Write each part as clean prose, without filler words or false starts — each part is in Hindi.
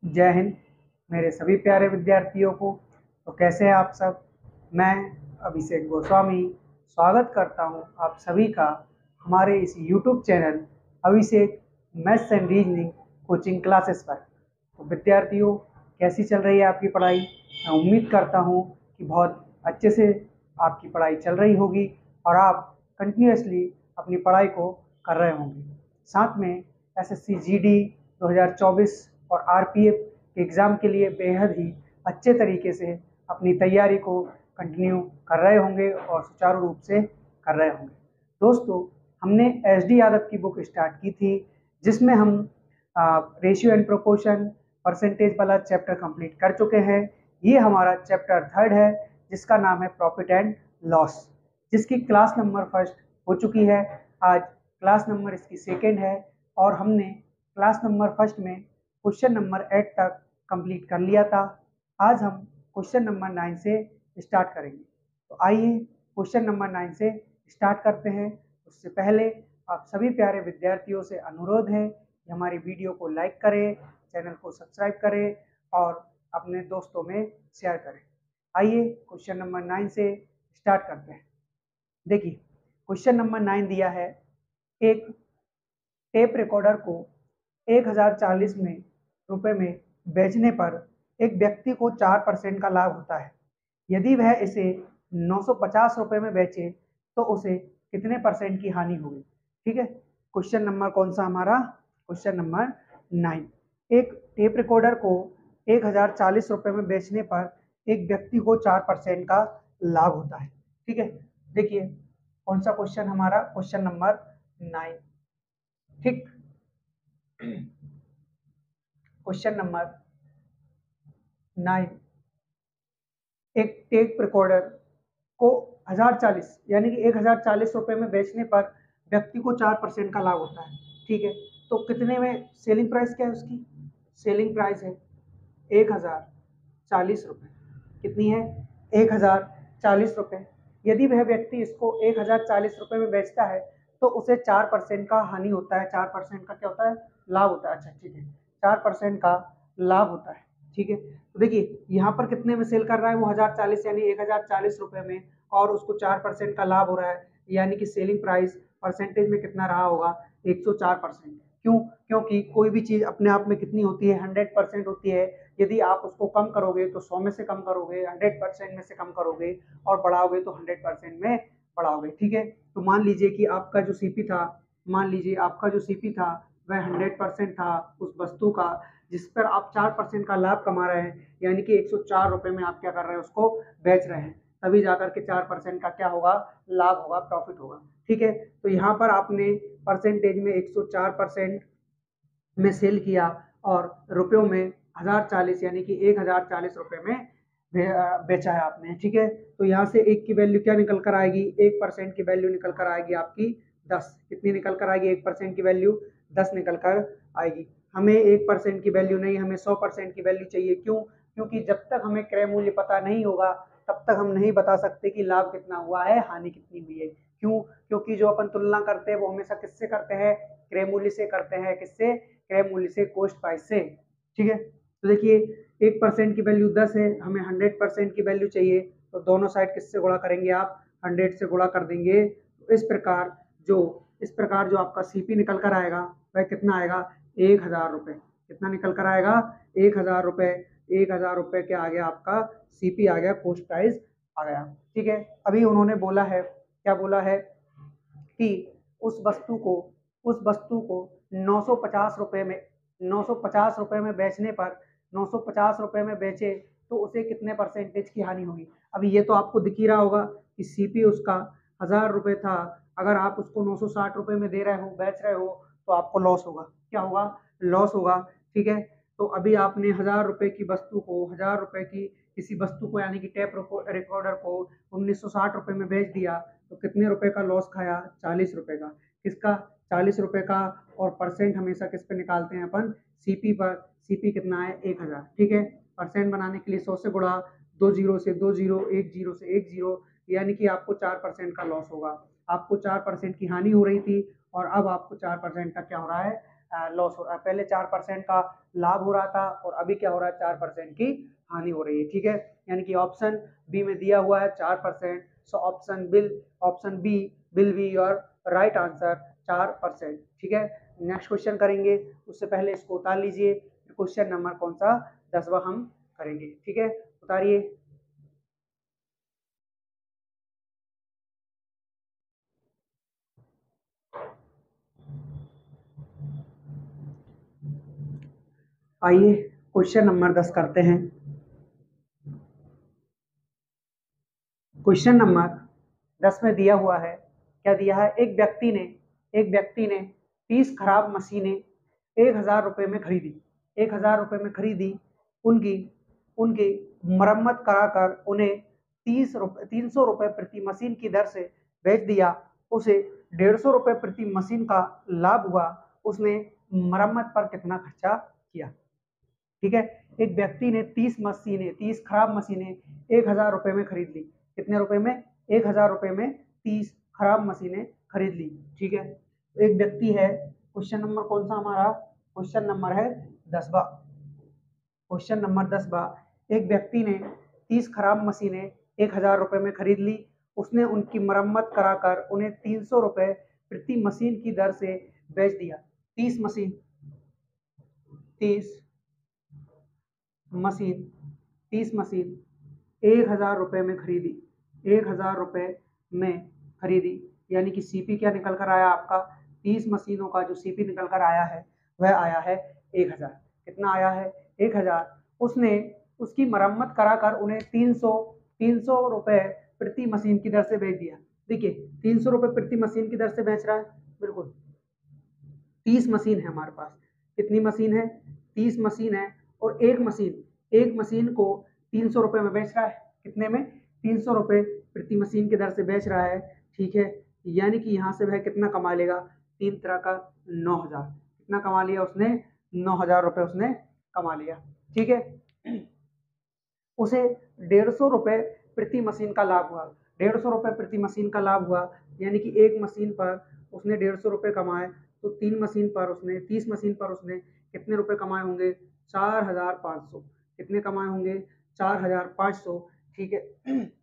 जय हिंद मेरे सभी प्यारे विद्यार्थियों को। तो कैसे हैं आप सब। मैं अभिषेक गोस्वामी स्वागत करता हूं आप सभी का हमारे इस YouTube channel Abhishek maths and reasoning coaching classes पर। तो विद्यार्थियों, कैसी चल रही है आपकी पढ़ाई। मैं उम्मीद करता हूं कि बहुत अच्छे से आपकी पढ़ाई चल रही होगी और आप कंटिन्यूअसली अपनी पढ़ाई को कर रहे होंगे। साथ में एसएससी जीडी 2024 और आरपीएफ एग्ज़ाम के लिए बेहद ही अच्छे तरीके से अपनी तैयारी को कंटिन्यू कर रहे होंगे और सुचारू रूप से कर रहे होंगे। दोस्तों, हमने एसडी यादव की बुक स्टार्ट की थी, जिसमें हम रेशियो एंड प्रोपोर्शन परसेंटेज वाला चैप्टर कंप्लीट कर चुके हैं। ये हमारा चैप्टर 3 है, जिसका नाम है प्रॉफिट एंड लॉस, जिसकी क्लास नंबर फर्स्ट हो चुकी है। आज क्लास नंबर इसकी सेकेंड है और हमने क्लास नंबर फर्स्ट में क्वेश्चन नंबर 8 तक कंप्लीट कर लिया था। आज हम क्वेश्चन नंबर 9 से स्टार्ट करेंगे। तो आइए क्वेश्चन नंबर 9 से स्टार्ट करते हैं। उससे पहले आप सभी प्यारे विद्यार्थियों से अनुरोध है कि हमारी वीडियो को लाइक करें, चैनल को सब्सक्राइब करें और अपने दोस्तों में शेयर करें। आइए क्वेश्चन नंबर 9 से स्टार्ट करते हैं। देखिए, क्वेश्चन नंबर 9 दिया है, एक टेप रिकॉर्डर को 1040 में रुपए में बेचने पर एक व्यक्ति को 4% का लाभ होता है। यदि वह इसे 950 रुपए में बेचे तो उसे कितने परसेंट की हानि होगी। ठीक है, क्वेश्चन नंबर कौन सा हमारा, क्वेश्चन नंबर 9। एक टेप रिकॉर्डर को 1040 रुपए में बेचने पर एक व्यक्ति को 4% का लाभ होता है। ठीक है, देखिए कौन सा क्वेश्चन हमारा, क्वेश्चन नंबर 9। ठीक, क्वेश्चन नंबर 9, एक टेप रिकॉर्डर को 1040 यानी कि 1040 रुपए में बेचने पर व्यक्ति को 4% का लाभ होता है। ठीक है, तो कितने में सेलिंग प्राइस क्या है उसकी, सेलिंग प्राइस है 1040 रुपए। कितनी है, 1040 रुपए। यदि वह व्यक्ति इसको 1040 रुपए में बेचता है तो उसे 4% का हानि होता है। 4% का क्या होता है, लाभ होता है। अच्छा ठीक है, 4% का लाभ होता है। ठीक है, तो देखिए यहाँ पर कितने में सेल कर रहा है वो, 1040 यानी 1040 रुपए में, और उसको 4% का लाभ हो रहा है, यानी कि सेलिंग प्राइस परसेंटेज में कितना रहा होगा, 104%। क्यों, क्योंकि कोई भी चीज अपने आप में कितनी होती है, 100% होती है। यदि आप उसको कम करोगे तो 100 में से कम करोगे, 100% में से कम करोगे, और बढ़ाओगे तो 100% में बढ़ाओगे। ठीक है, तो मान लीजिए कि आपका जो सीपी था, मान लीजिए आपका जो सीपी था वह 100% था उस वस्तु का, जिस पर आप 4% का लाभ कमा रहे हैं, यानी कि 104 रुपए में आप क्या कर रहे हैं, उसको बेच रहे हैं। तभी जाकर के 4% का क्या होगा, लाभ होगा, प्रॉफिट होगा। ठीक है, तो यहाँ पर आपने परसेंटेज में 104% में सेल किया और रुपयों में 1040 यानी कि 1040 रुपए में बेचा है आपने। ठीक है, तो यहाँ से एक की वैल्यू क्या निकल कर आएगी, 1% की वैल्यू निकल कर आएगी आपकी 10। कितनी निकल कर आएगी, 1% की वैल्यू 10 निकल कर आएगी। हमें 1% की वैल्यू नहीं, हमें 100% की वैल्यू चाहिए। क्यों, क्योंकि जब तक हमें क्रय मूल्य पता नहीं होगा तब तक हम नहीं बता सकते कि लाभ कितना हुआ है, हानि कितनी हुई है। क्यों, क्योंकि जो अपन तुलना करते हैं वो हमेशा किससे करते हैं, क्रय मूल्य से करते हैं। किससे, क्रय मूल्य से, कॉस्ट प्राइस से। ठीक है, तो देखिए 1% की वैल्यू 10 है, हमें 100% की वैल्यू चाहिए, तो दोनों साइड किससे गुणा करेंगे आप, 100 से गुणा कर देंगे। तो इस प्रकार जो आपका सीपी निकल कर आएगा वह कितना आएगा, 1000 रुपए। कितना निकल कर आएगा, 1000 रुपए। 1000 रुपए क्या आ गया आपका, सीपी आ गया, कॉस्ट प्राइस आ गया। ठीक है, अभी उन्होंने बोला है, क्या बोला है कि उस वस्तु को 950 रुपए में 950 रुपए में बेचने पर, 950 रुपए में बेचे तो उसे कितने परसेंटेज की हानि होगी। अभी ये तो आपको दिख ही रहा होगा कि सीपी उसका 1000 रुपए था, अगर आप उसको 960 रुपए में दे रहे हो, बेच रहे हो, तो आपको लॉस होगा। क्या होगा, लॉस होगा। ठीक है, तो अभी आपने 1000 रुपए की वस्तु को, 1000 रुपए की किसी वस्तु को यानी कि टेप रिकॉर्डर को 1960 रुपए में बेच दिया, तो कितने रुपए का लॉस खाया, 40 रुपए का। किसका, 40 रुपए का। और परसेंट हमेशा किस पे निकालते हैं अपन, सीपी पर। सीपी कितना है, 1000। ठीक है, परसेंट बनाने के लिए 100 से गुणा, 2 जीरो से 2 जीरो, 1 जीरो से 1 जीरो, यानी कि आपको 4% का लॉस होगा। आपको 4% की हानि हो रही थी और अब आपको 4% का क्या हो रहा है, लॉस हो रहा है। पहले 4% का लाभ हो रहा था और अभी क्या हो रहा है, 4% की हानि हो रही है। ठीक है, यानी कि ऑप्शन बी में दिया हुआ है 4%। So option B will be your right answer, 4%। ठीक है, नेक्स्ट क्वेश्चन करेंगे, उससे पहले इसको उतार लीजिए। क्वेश्चन नंबर कौन सा, 10वां हम करेंगे। ठीक है, उतारिए। आइए क्वेश्चन नंबर 10 करते हैं। क्वेश्चन नंबर 10 में दिया हुआ है, क्या दिया है, एक व्यक्ति ने 30 खराब मशीनें 1,000 रुपये में खरीदी। 1,000 रुपये में खरीदी, उनकी उनकी मरम्मत कराकर उन्हें 300 रुपये प्रति मशीन की दर से बेच दिया। उसे 150 रुपये प्रति मशीन का लाभ हुआ। उसने मरम्मत पर कितना खर्चा किया। ठीक है, एक व्यक्ति ने 30 खराब मशीनें 1,000 रुपये में खरीद ली। कितने रुपए में, 1,000 रुपये में 30 खराब मशीनें खरीद ली। ठीक है, एक व्यक्ति है, क्वेश्चन नंबर कौन सा हमारा, क्वेश्चन नंबर है 10वां। क्वेश्चन नंबर 10वां, एक व्यक्ति ने 30 खराब मशीनें 1,000 रुपये में खरीद ली। उसने उनकी मरम्मत कराकर उन्हें 300 रुपये प्रति मशीन की दर से बेच दिया। 30 मशीन 1,000 रुपये में खरीदी, 1,000 रुपये में खरीदी, यानी कि सीपी क्या निकल कर आया आपका, 30 मशीनों का जो सीपी निकल कर आया है वह आया है 1,000। कितना आया है, 1,000। उसने उसकी मरम्मत कराकर उन्हें 300 रुपये प्रति मशीन की दर से बेच दिया। देखिए 300 रुपये प्रति मशीन की दर से बेच रहा है, बिल्कुल 30 मशीन है हमारे पास। कितनी मशीन है, 30 मशीन है, और एक मशीन को 300 रुपये में बेच रहा है। कितने में, 300 रुपये प्रति मशीन की दर से बेच रहा है। ठीक है, यानी कि यहाँ से वह कितना कमा लेगा, 3 तरह का 9,000। कितना कमा लिया उसने, 9,000 रुपये उसने कमा लिया। ठीक है, उसे 150 रुपये प्रति मशीन का लाभ हुआ। 150 रुपये प्रति मशीन का लाभ हुआ, यानी कि एक मशीन पर उसने 150 रुपये कमाए, तो 30 मशीन पर उसने कितने रुपए कमाए होंगे, 4,500। कितने कमाए होंगे, 4,500। ठीक है,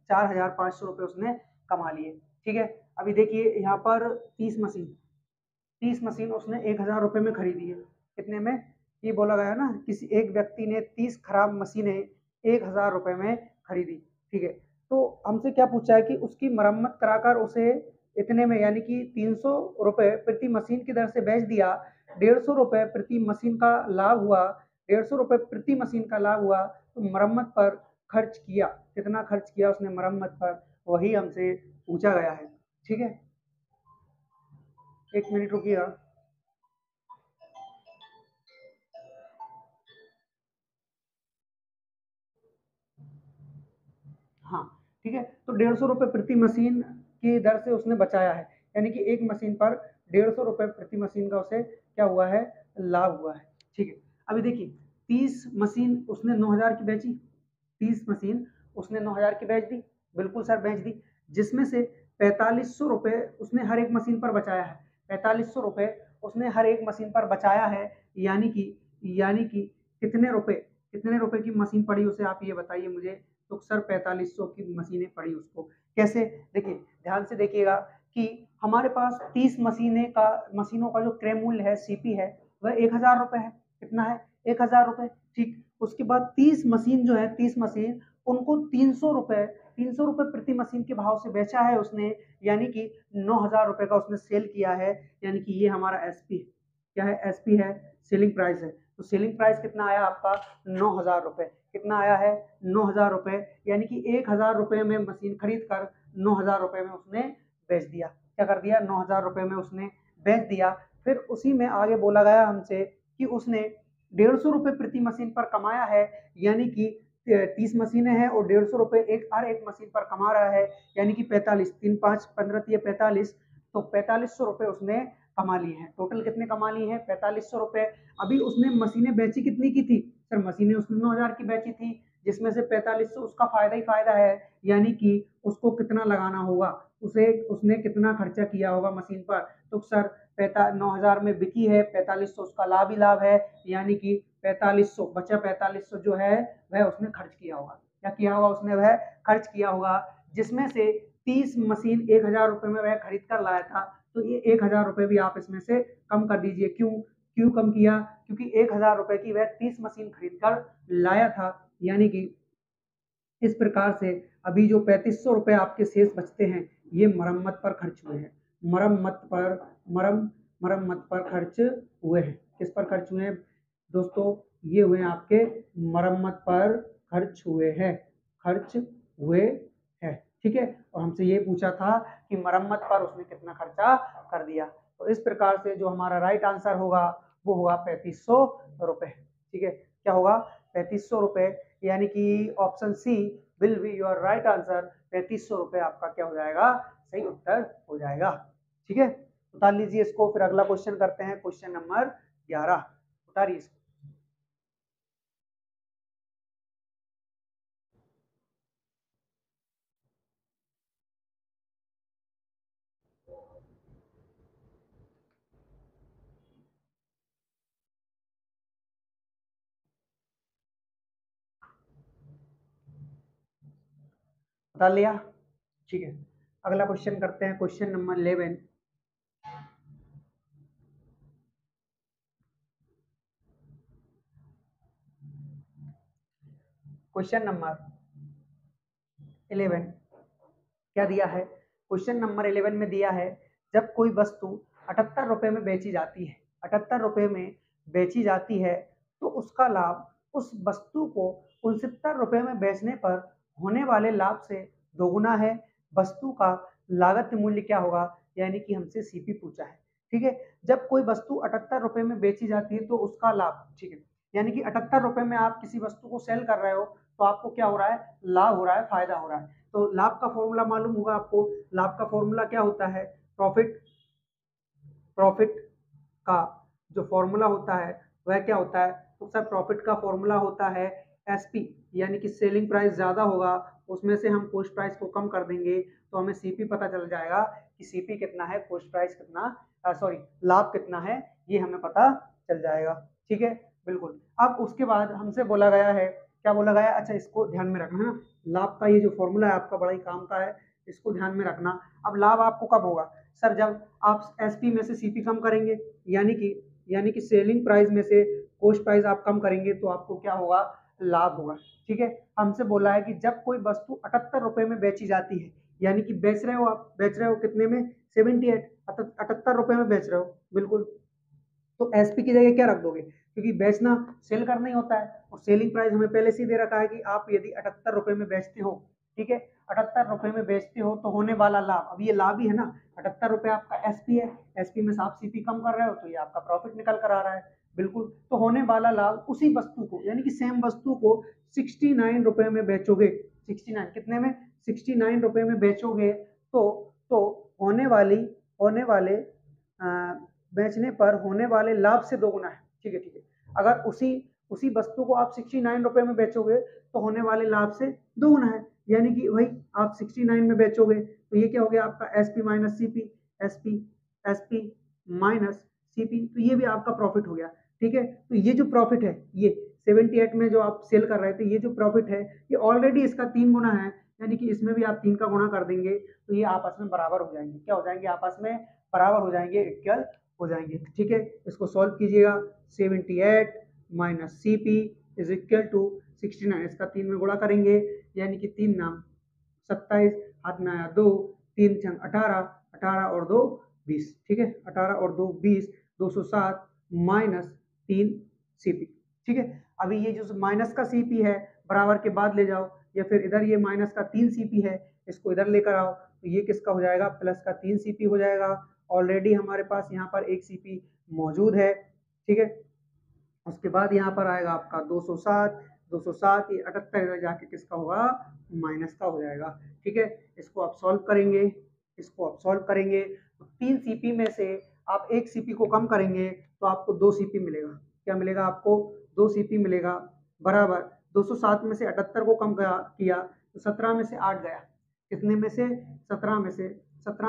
4,500 रुपये उसने कमा लिए। ठीक है, अभी देखिए यहाँ पर 30 मशीन उसने 1,000 रुपये में खरीदी है। कितने में, ये बोला गया ना, किसी एक व्यक्ति ने 30 खराब मशीनें 1,000 रुपये में खरीदी। ठीक है, तो हमसे क्या पूछा है कि उसकी मरम्मत कराकर उसे इतने में, यानी कि 300 रुपये प्रति मशीन की दर से बेच दिया। 150 रुपये प्रति मशीन का लाभ हुआ। 150 रुपये प्रति मशीन का लाभ हुआ, तो मरम्मत पर खर्च किया। कितना खर्च किया उसने मरम्मत पर, वही हमसे पूछा गया है। ठीक है, एक मिनट रुकिएगा। हाँ, ठीक है, तो 150 रुपये प्रति मशीन की दर से उसने बचाया है, यानी कि एक मशीन पर 150 रुपये प्रति मशीन का उसे क्या हुआ है, लाभ हुआ है। ठीक है, अभी देखिए 30 मशीन उसने 9,000 की बेची। 30 मशीन उसने 9,000 की बेच दी, बिल्कुल सर बेच दी, जिसमें से 4,500 रुपये उसने हर एक मशीन पर बचाया है। 4,500 रुपये उसने हर एक मशीन पर बचाया है, यानी कि कितने रुपए की मशीन पड़ी उसे, आप ये बताइए मुझे। तो सर 4,500 की मशीनें पड़ी उसको। कैसे, देखिए ध्यान से देखिएगा कि हमारे पास 30 मशीनों का जो क्रय मूल्य है, सीपी है, वह 1,000 रुपये है। कितना है, 1,000 रुपये। ठीक, उसके बाद 30 मशीन जो है, 30 मशीन उनको 300 रुपये प्रति मशीन के भाव से बेचा है उसने, यानी कि 9,000 रुपये का उसने सेल किया है। यानी कि ये हमारा एसपी है। क्या है, एसपी है, सेलिंग प्राइस है। तो सेलिंग प्राइस कितना आया आपका, 9,000 रुपये। कितना आया है, 9,000 रुपये, यानी कि 1,000 रुपये में मशीन खरीद कर 9,000 रुपये में उसने बेच दिया। क्या कर दिया, 9,000 रुपये में उसने बेच दिया। फिर उसी में आगे बोला गया हमसे कि उसने 150 रुपये प्रति मशीन पर कमाया है, यानी कि 30 मशीनें हैं और 150 रुपये हर एक मशीन पर कमा रहा है, यानी कि 45, 3 5 15 45, तो 4,500 रुपये उसने कमा लिए हैं। टोटल कितने कमा लिए हैं, 4,500 रुपये। अभी उसने मशीनें बेची कितनी की थी सर, मशीनें उसने 9,000 की बेची थी, जिसमें से 4,500 उसका फायदा ही फायदा है, यानी कि उसको कितना लगाना होगा, उसने कितना खर्चा किया होगा मशीन पर। तो सर 9,000 में बिकी है, 4500 उसका लाभ ही लाभ है, यानी कि 4500 बचा, 4500 जो है वह उसने खर्च किया होगा। क्या किया होगा उसने? वह खर्च किया होगा, जिसमें से 30 मशीन 1,000 रुपए में वह खरीद कर लाया था, तो ये 1,000 रुपए भी आप इसमें से कम कर दीजिए। क्यों क्यों कम किया? क्योंकि 1,000 रुपए की वह 30 मशीन खरीद कर लाया था, यानी कि इस प्रकार से अभी जो 3500 रुपए आपके शेष बचते हैं, ये मरम्मत पर खर्च हुए हैं। मरम्मत पर खर्च हुए हैं। किस पर खर्च हुए हैं दोस्तों? ये हुए आपके मरम्मत पर खर्च हुए हैं, ठीक है। और हमसे ये पूछा था कि मरम्मत पर उसने कितना खर्चा कर दिया। तो इस प्रकार से जो हमारा राइट आंसर होगा वो होगा 3500 रुपए, ठीक है। क्या होगा? 3500 रुपए, यानी कि option C will be your right answer. 3500 रुपए आपका क्या हो जाएगा? सही उत्तर हो जाएगा, ठीक है। उतार लीजिए इसको, फिर अगला क्वेश्चन करते हैं, क्वेश्चन नंबर 11। उतारिए इसको। उतार लिया, ठीक है। अगला क्वेश्चन करते हैं, क्वेश्चन नंबर 11। क्वेश्चन नंबर 11 क्या दिया है? क्वेश्चन नंबर 11 में दिया है, जब कोई वस्तु 78 रुपए में बेची जाती है, 78 रुपए में बेची जाती है, तो उसका लाभ उस वस्तु को 69 रुपए में बेचने पर होने वाले लाभ से दोगुना है। वस्तु का लागत मूल्य क्या होगा? यानी कि हमसे सीपी पूछा है, ठीक है। जब कोई वस्तु 78 रुपए में बेची जाती है तो उसका लाभ, ठीक है, यानी कि 78 रुपए में आप किसी वस्तु को सेल कर रहे हो, तो आपको क्या हो रहा है? लाभ हो रहा है, फायदा हो रहा है। तो लाभ का फॉर्मूला मालूम होगा आपको। लाभ का फॉर्मूला क्या होता है? प्रॉफिट का जो फॉर्मूला होता है वह क्या होता है? तो सर प्रॉफिट का फॉर्मूला होता है एसपी, यानी कि सेलिंग प्राइस ज्यादा होगा, उसमें से हम कॉस्ट प्राइस को कम कर देंगे, तो हमें सीपी पता चल जाएगा कि सीपी कितना है, कॉस्ट प्राइस कितना, सॉरी लाभ कितना है, ये हमें पता चल जाएगा, ठीक है। बिल्कुल। अब उसके बाद हमसे बोला गया है, क्या बोला गया? अच्छा, इसको ध्यान में रखना है ना, लाभ का ये जो फॉर्मूला है आपका बड़ा ही काम का है, इसको ध्यान में रखना। अब लाभ आपको कब होगा? सर जब आप एसपी में से सीपी कम करेंगे, यानी कि सेलिंग प्राइस में से कॉस्ट प्राइस आप कम करेंगे, तो आपको क्या होगा? लाभ होगा, ठीक है। हमसे बोला है कि जब कोई वस्तु 78 रुपए में बेची जाती है, यानी कि बेच रहे हो कितने में? 78, 78 रुपए में बेच रहे हो, बिल्कुल। तो एसपी की जगह क्या रख दोगे? क्योंकि बेचना सेल करना ही होता है, और सेलिंग प्राइस हमें पहले से ही दे रखा है कि आप यदि 78 रुपए में बेचते हो, ठीक है, 78 रुपए में बेचते हो तो होने वाला लाभ, अब ये लाभ ही है ना, 78 रुपए आपका एसपी है, एसपी में से आप सीपी कम कर रहे हो, तो ये आपका प्रॉफिट निकल कर आ रहा है, बिल्कुल। तो होने वाला लाभ उसी वस्तु को, यानी कि सेम वस्तु को 69 रुपए में बेचोगे, 69 कितने में? 69 रुपए में बेचोगे, तो होने वाले बेचने पर होने वाले लाभ से दोगुना है, ठीक है, ठीक है। अगर उसी वस्तु को आप 69 रुपए में बेचोगे तो होने वाले लाभ से दोगुना है, यानी कि भाई आप 69 में बेचोगे, तो ये क्या हो गया आपका? SP minus CP, SP SP minus CP, तो ये भी आपका प्रॉफिट हो गया, ठीक है। तो ये जो प्रॉफिट है, ये 78 में जो आप सेल कर रहे थे, ये जो प्रॉफिट है, ये ऑलरेडी इसका 3 गुना है, यानी कि इसमें भी आप 3 का गुणा कर देंगे, तो ये आपस में बराबर हो जाएंगे। क्या हो जाएंगे? आपस में बराबर हो जाएंगे, इक्वल हो जाएंगे, ठीक है। इसको सॉल्व कीजिएगा। 78 minus C P is equal to 69, इसका 3 में गुणा करेंगे, यानी कि 3 नाम 27, हाथ में आया 2, 3 छंग 18, 18 और 2 20, ठीक है, 18 और 2 20, 207 माइनस 3 सीपी, ठीक है। अभी ये जो माइनस का सीपी है बराबर के बाद ले जाओ, या फिर इधर ये माइनस का 3 सीपी है, इसको इधर लेकर आओ, तो ये किसका हो जाएगा? प्लस का 3 सीपी हो जाएगा। ऑलरेडी हमारे पास यहाँ पर एक सीपी मौजूद है, ठीक है। उसके बाद यहाँ पर आएगा आपका 207, 207 ये 78 जाके किसका होगा? माइनस का हो जाएगा, ठीक है। इसको आप सॉल्व करेंगे, तो 3 सीपी में से आप एक सीपी को कम करेंगे तो आपको 2 सीपी मिलेगा। क्या मिलेगा आपको? 2 सीपी मिलेगा, बराबर 207 में से 78 को कम किया तो 17 में से 8 गया, कितने में से? 17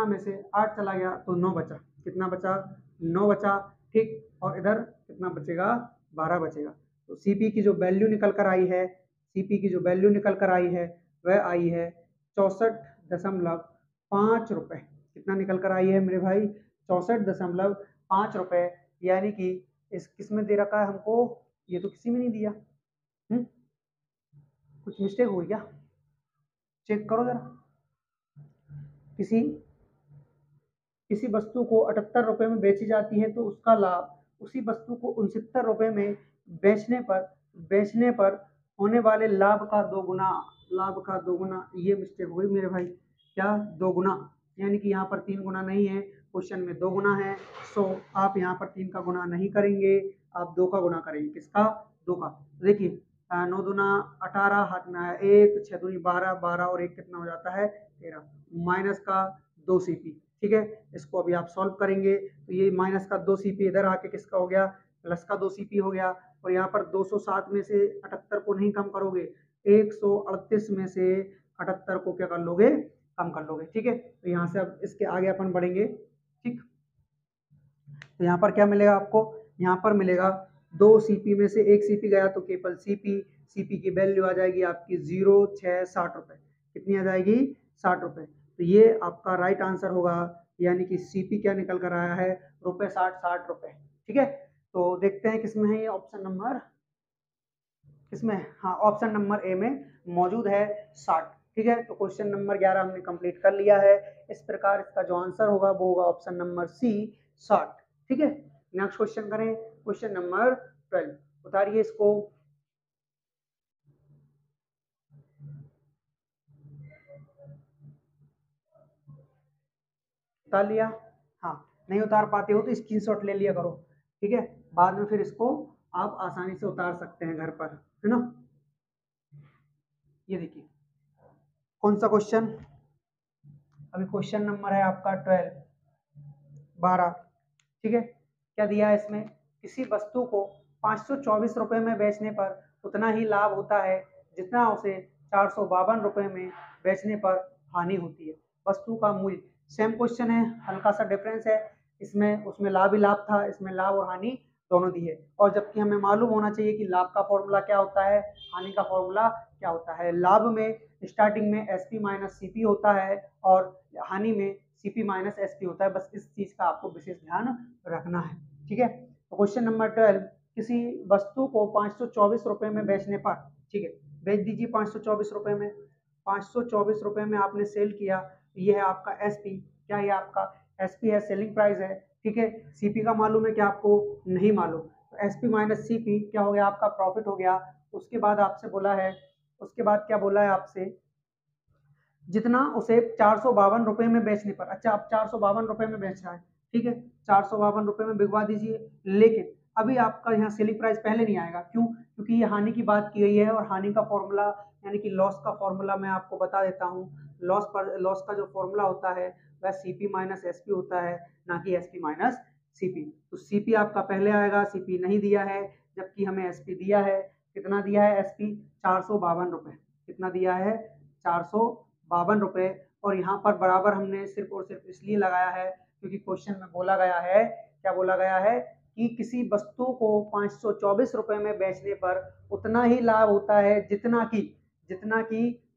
में से 8 चला गया, तो 9 बचा। कितना बचा? 9 बचा, ठीक, और इधर कितना बचेगा, 12 बचेगा। तो सीपी की जो वैल्यू निकल कर आई है, सीपी की जो वैल्यू निकल कर आई है वह आई है 64.5 रुपये। कितना निकल कर आई है मेरे भाई, 64.5 रुपये। यानी कि इस किस में दे रखा है हमको, ये तो किसी में नहीं दिया। कुछ मिस्टेक हुई क्या, चेक करो जरा। किसी किसी वस्तु को 78 रुपये में बेची जाती है तो उसका लाभ उसी वस्तु को 69 रुपये में बेचने पर होने वाले लाभ का दोगुना, लाभ का दोगुना, ये मिस्टेक हुई मेरे भाई, क्या दोगुना, यानी कि यहाँ पर 3 गुना नहीं है, क्वेश्चन में 2 गुना है। सो आप यहाँ पर 3 का गुना नहीं करेंगे, आप 2 का गुना करेंगे। किसका, 2 का। देखिए 9 दूना 18, हाथ में आया 1, 6 दूनी 12, 12 और 1 कितना हो जाता है 13, माइनस का 2 सीपी। ठीक है, इसको अभी आप सॉल्व करेंगे तो ये माइनस का 2 सीपी इधर आके किसका हो गया, प्लस का 2 सीपी हो गया। और यहाँ पर 207 में से 78 को नहीं कम करोगे, 138 में से 78 को क्या कर लोगे, कम कर लोगे। ठीक है, तो यहाँ से अब इसके आगे अपन बढ़ेंगे। ठीक, तो यहाँ पर क्या मिलेगा आपको, यहाँ पर मिलेगा 2 सीपी में से 1 सीपी गया तो केवल सीपी, सीपी की वैल्यू आ जाएगी आपकी 0,660 रुपये। कितनी आ जाएगी, 60 रुपये। तो ये आपका राइट आंसर होगा, यानी कि सीपी क्या निकल कर आया है, ₹60 रुपये। ठीक है, तो देखते हैं किसमें है ये ऑप्शन नंबर, किसमें, हाँ ऑप्शन नंबर ए में मौजूद है 60। ठीक है, तो क्वेश्चन नंबर 11 हमने कंप्लीट कर लिया है। इस प्रकार इसका जो आंसर होगा वो होगा ऑप्शन नंबर सी 60। ठीक है, नेक्स्ट क्वेश्चन करें, क्वेश्चन नंबर 12, उतारिए इसको। उतार लिया, हाँ, नहीं उतार पाते हो तो स्क्रीनशॉट ले लिया करो। ठीक है, बाद में फिर इसको आप आसानी से उतार सकते हैं घर पर, है ना। ये देखिए कौन सा क्वेश्चन, अभी क्वेश्चन नंबर है आपका 12। ठीक है, क्या दिया है इसमें, किसी वस्तु को 524 रुपये में बेचने पर उतना ही लाभ होता है जितना उसे 452 रुपये में बेचने पर हानि होती है। वस्तु का मूल्य, सेम क्वेश्चन है, हल्का सा डिफरेंस है, इसमें उसमें लाभ ही लाभ था, इसमें लाभ और हानि दोनों दी है। और जबकि हमें मालूम होना चाहिए कि लाभ का फॉर्मूला क्या होता है, हानि का फॉर्मूला क्या होता है। लाभ में स्टार्टिंग में एसपी माइनस सीपी होता है और हानि में सीपी माइनस एसपी होता है। बस इस चीज का आपको विशेष ध्यान रखना है। ठीक है, तो क्वेश्चन नंबर 12, किसी वस्तु को 524 रुपये में बेचने पर, ठीक है, बेच दीजिए 524 रुपये में, 524 रुपये में आपने सेल किया, ये है आपका एसपी, क्या ये आपका एसपी है, सेलिंग प्राइस है। ठीक है, सीपी का मालूम है कि आपको नहीं मालूम, तो एसपी माइनस सीपी क्या हो गया, आपका प्रॉफिट हो गया। उसके बाद आपसे बोला है, उसके बाद क्या बोला है आपसे, जितना उसे 452 रुपये में बेचने पर, अच्छा अब 452 रुपये में बेच रहा है, ठीक है, 452 रुपये में बिकवा दीजिए। लेकिन अभी आपका यहाँ सेलिंग प्राइस पहले नहीं आएगा, क्यों, क्योंकि ये हानि की बात की गई है और हानि का फॉर्मूला यानी कि लॉस का फॉर्मूला मैं आपको बता देता हूँ। लॉस का जो फॉर्मूला होता है वह सीपी माइनस एसपी होता है, ना कि एसपी माइनस सीपी। तो सीपी आपका पहले आएगा, सीपी नहीं दिया है, जबकि हमें एसपी दिया है। कितना दिया है एसपी, 452 रुपये। कितना दिया है, 452 रुपये। और यहाँ पर बराबर हमने सिर्फ और सिर्फ इसलिए लगाया है क्योंकि क्वेश्चन में बोला गया है, क्या बोला गया है कि किसी वस्तु को 524 रुपये में बेचने पर उतना ही लाभ होता है जितना कि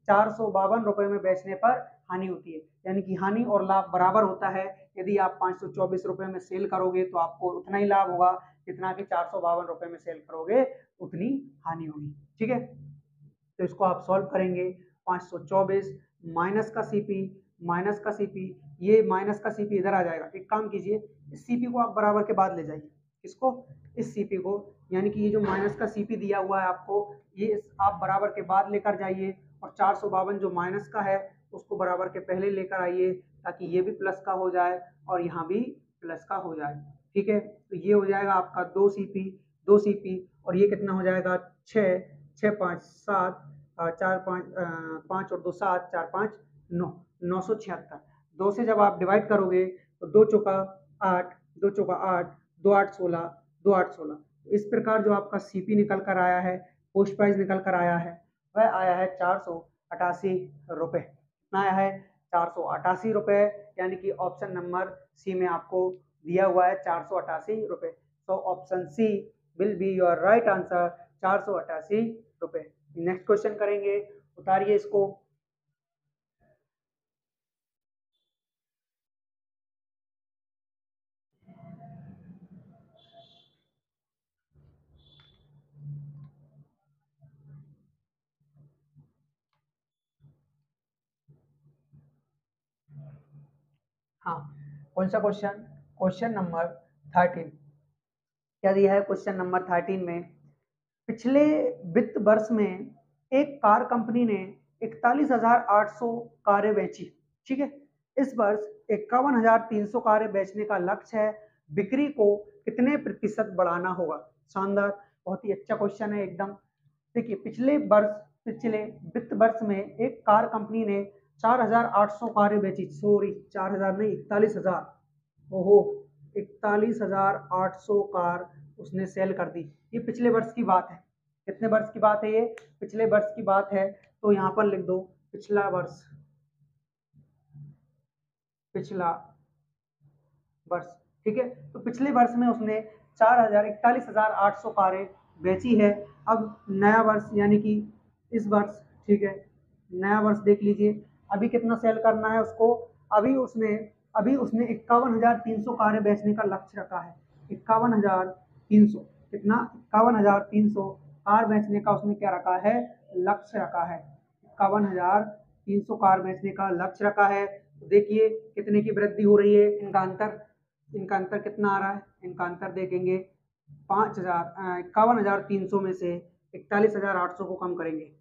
452 रुपये में बेचने पर हानि होती है। यानी कि हानि और लाभ बराबर होता है। यदि आप 524 रुपये में सेल करोगे तो आपको उतना ही लाभ होगा जितना कि 452 रुपये में सेल करोगे उतनी हानि होगी। ठीक है, तो इसको आप सॉल्व करेंगे, 524 माइनस का सीपी, माइनस का सीपी, ये माइनस का सीपी इधर आ जाएगा। एक काम कीजिए, इस सीपी को आप बराबर के बाद ले जाइए, इसको, इस सीपी को, यानी कि ये जो माइनस का सीपी दिया हुआ है आपको, ये आप बराबर के बाद लेकर जाइए और 452 जो माइनस का है उसको बराबर के पहले लेकर आइए, ताकि ये भी प्लस का हो जाए और यहाँ भी प्लस का हो जाए। ठीक है, तो ये हो जाएगा आपका 2 सीपी और ये कितना हो जाएगा 6, 6 5 7, 4 5 5 और 2 7, 4 5 9, 976। 2 से जब आप डिवाइड करोगे तो 2 चौका 8, 2 चौका 8, 2 8 16, 2 8 16। इस प्रकार जो आपका सीपी निकल कर आया है, पोस्ट प्राइस निकल कर आया है, वह आया है 488 रुपये। कितना आया है, 488 रुपये, यानी कि ऑप्शन नंबर सी में आपको दिया हुआ है 488 रुपये। So option C will be your right answer, 488 रुपये। नेक्स्ट क्वेश्चन करेंगे, उतारिए इसको। हाँ, कौन सा क्वेश्चन? Question number 13। क्या दिया है क्वेश्चन नंबर 13 में? पिछले वित्त वर्ष में एक कार कंपनी ने 41,800 कारें बेची, ठीक है। इस वर्ष 51,300 कारें बेचने का लक्ष्य है, बिक्री को कितने प्रतिशत बढ़ाना होगा? शानदार, बहुत ही अच्छा क्वेश्चन है एकदम। देखिए, पिछले वित्त वर्ष में एक कार कंपनी ने 4,800 कारें बेची, सॉरी 4,000 नहीं, 41,000। ओहो, 41,800 कार उसने सेल कर दी। ये पिछले वर्ष की बात है। कितने वर्ष की बात है ये? पिछले वर्ष की बात है। तो यहाँ पर लिख दो पिछला वर्ष, पिछला वर्ष, ठीक है। तो पिछले वर्ष में उसने 41,800 कारें बेची है। अब नया वर्ष यानी कि इस वर्ष, ठीक है, नया वर्ष देख लीजिए, अभी कितना सेल करना है उसको। अभी उसने 51,300 कारें बेचने का लक्ष्य रखा है। 51,300, कितना? 51,300 कार बेचने का उसने क्या रखा है? लक्ष्य रखा है। 51,300 कार बेचने का लक्ष्य रखा है। तो देखिए कितने की वृद्धि हो रही है। इनका अंतर कितना आ रहा है? इनका अंतर देखेंगे, 51,300 में से 41,800 को कम करेंगे।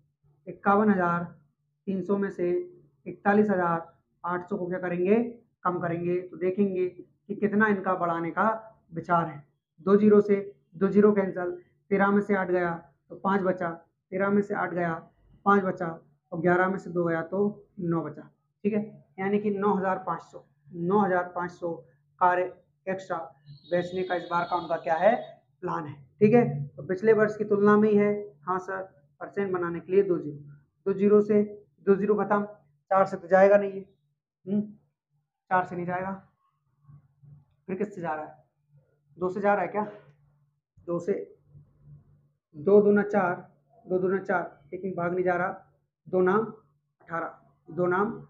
51,300 में से 41,800 को क्या करेंगे? कम करेंगे। तो देखेंगे कि कितना इनका बढ़ाने का विचार है। 2 जीरो से 2 जीरो कैंसल, 13 में से 8 गया तो 5 बचा, 13 में से 8 गया 5 बचा, और 11 में से 2 गया तो 9 बचा, ठीक है। यानी कि 9,500 कारें एक्स्ट्रा बेचने का इस बार का उनका क्या है? प्लान है, ठीक है। तो पिछले वर्ष की तुलना में ही है। हाँ सर, परसेंट बनाने के लिए 2 जीरो, 2 जीरो से 2 जीरो खत्म, 4 से तो जाएगा नहीं है, 4 से नहीं जाएगा, फिर किससे जा रहा है? 2 से जा रहा है क्या? 2 से, 2 दूना 4, 2 दूना 4, एक में भाग नहीं जा रहा, 2 नाम 18, 2 नाम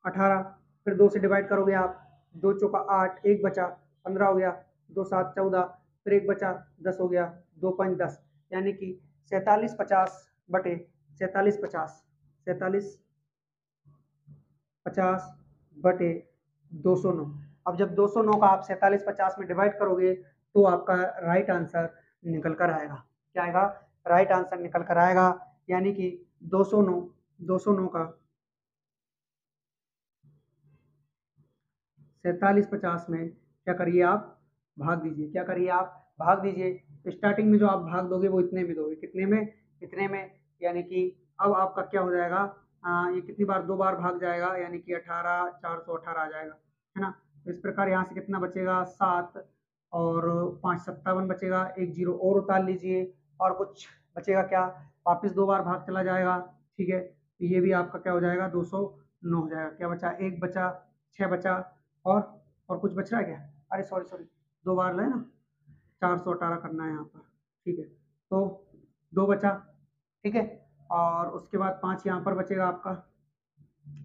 18, फिर 2 से डिवाइड करोगे आप, 2 चौका 8, 1 बचा, 15 हो गया, 2 7 14, फिर 1 बचा, 10 हो गया, 2 5 10, यानी कि 4750 बटे 4750, 4750 बटे 209। अब जब 209 का आप 4750 में डिवाइड करोगे तो आपका राइट आंसर निकल कर आएगा। क्या आएगा? राइट आंसर निकल कर आएगा, यानी कि 209 का 4750 में क्या करिए आप? भाग दीजिए। क्या करिए आप? भाग दीजिए। स्टार्टिंग में जो आप भाग दोगे वो इतने में दोगे, कितने में? इतने में, यानी कि अब आपका क्या हो जाएगा? ये कितनी बार? 2 बार भाग जाएगा, यानी कि 18, 418 आ जाएगा, है ना। तो इस प्रकार यहाँ से कितना बचेगा? 7 और 5 57 बचेगा। 1 जीरो और उतार लीजिए, और कुछ बचेगा क्या? वापस 2 बार भाग चला जाएगा, ठीक है। तो ये भी आपका क्या हो जाएगा? 209 हो जाएगा। क्या बचा? 1 बचा, 6 बचा, और कुछ बच रहा है क्या? अरे सॉरी, 2 बार ले ना, 418 करना है यहाँ पर, ठीक है। तो 2 बचा, ठीक है, और उसके बाद 5 यहाँ पर बचेगा आपका,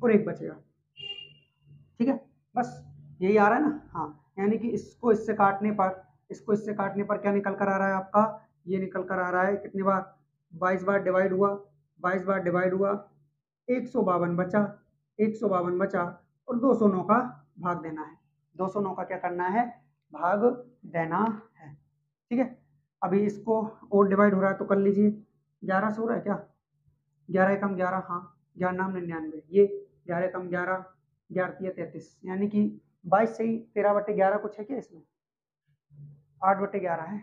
और 1 बचेगा, ठीक है। बस यही आ रहा है ना? हाँ, यानी कि इसको इससे काटने पर क्या निकल कर आ रहा है आपका? ये निकल कर आ रहा है कितनी बार? 22 बार डिवाइड हुआ, 22 बार डिवाइड हुआ, 152 बचा, 152 बचा, और 209 का भाग देना है। 209 का क्या करना है? भाग देना है, ठीक है। अभी इसको और डिवाइड हो रहा है तो कर लीजिए। 11 से हो रहा है क्या? 11 कम 11, हाँ, 11 नाम 99, ये 11 कम 11, 11 33, यानी कि 22 से ही 13/11 कुछ है क्या इसमें? 8/11 है,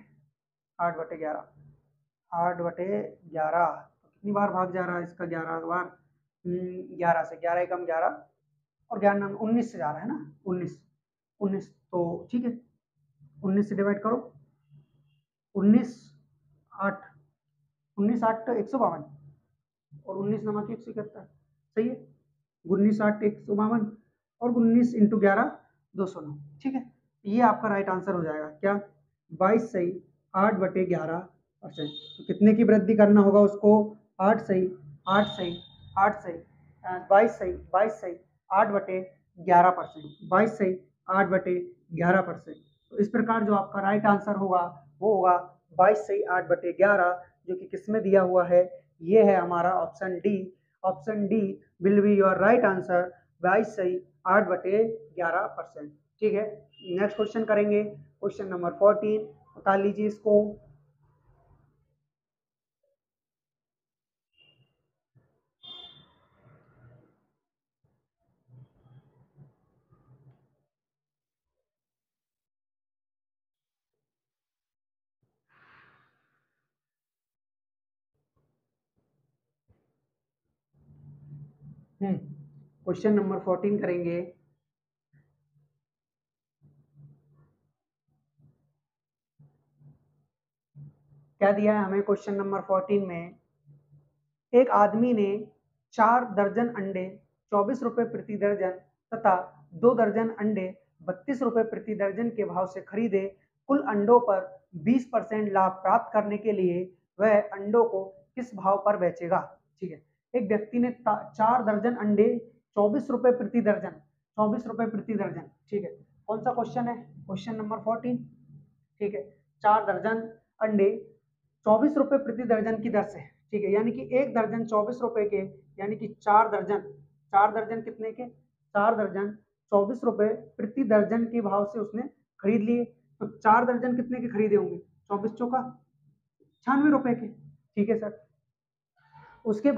8/11, 8/11। तो कितनी बार भाग जा रहा है इसका? 11 बार। 11 से, 11 कम 11, और 11 नाम 19 से जा रहा है ना, 19, तो ठीक है, 19 से डिवाइड करो, 19 8, 19 8 152, और 19 नमक 171, सही है। 19 8 152, और 19 × 11 209, ठीक है। ये आपका राइट आंसर हो जाएगा क्या, 22 सही 8/11%। तो कितने की वृद्धि करना होगा उसको, 8 सही 8 सही 8 सही 22 सही 8/11%, 22 सही 8/11%। तो इस प्रकार जो आपका राइट आंसर होगा वो होगा 22 सही 8/11, जो कि किसमें दिया हुआ है, ये है हमारा option D. Option D will be your right answer, 22 सही 8/11%। ठीक है, नेक्स्ट क्वेश्चन करेंगे, क्वेश्चन नंबर 14, बता लीजिए इसको। क्वेश्चन नंबर 14 करेंगे। क्या दिया है हमें क्वेश्चन नंबर 14 में, एक आदमी ने 4 दर्जन अंडे 24 रुपए प्रति दर्जन तथा 2 दर्जन अंडे 32 रुपए प्रति दर्जन के भाव से खरीदे। कुल अंडों पर 20% लाभ प्राप्त करने के लिए वह अंडों को किस भाव पर बेचेगा। ठीक है, एक व्यक्ति ने 4 दर्जन अंडे 24 रुपए प्रति दर्जन, 24 रुपए प्रति दर्जन। ठीक है, कौन सा क्वेश्चन है, क्वेश्चन नंबर 14। ठीक है, 4 दर्जन अंडे 24 रुपए प्रति दर्जन की दर से। ठीक है, यानी कि एक दर्जन 24 रुपए के, यानी कि 4 दर्जन, 4 दर्जन कितने के, 4 दर्जन 24 रुपए प्रति दर्जन के भाव से उसने खरीद लिए। तो 4 दर्जन कितने के खरीदे होंगे, 24 चौका 96 रुपए के। ठीक है सर, उसके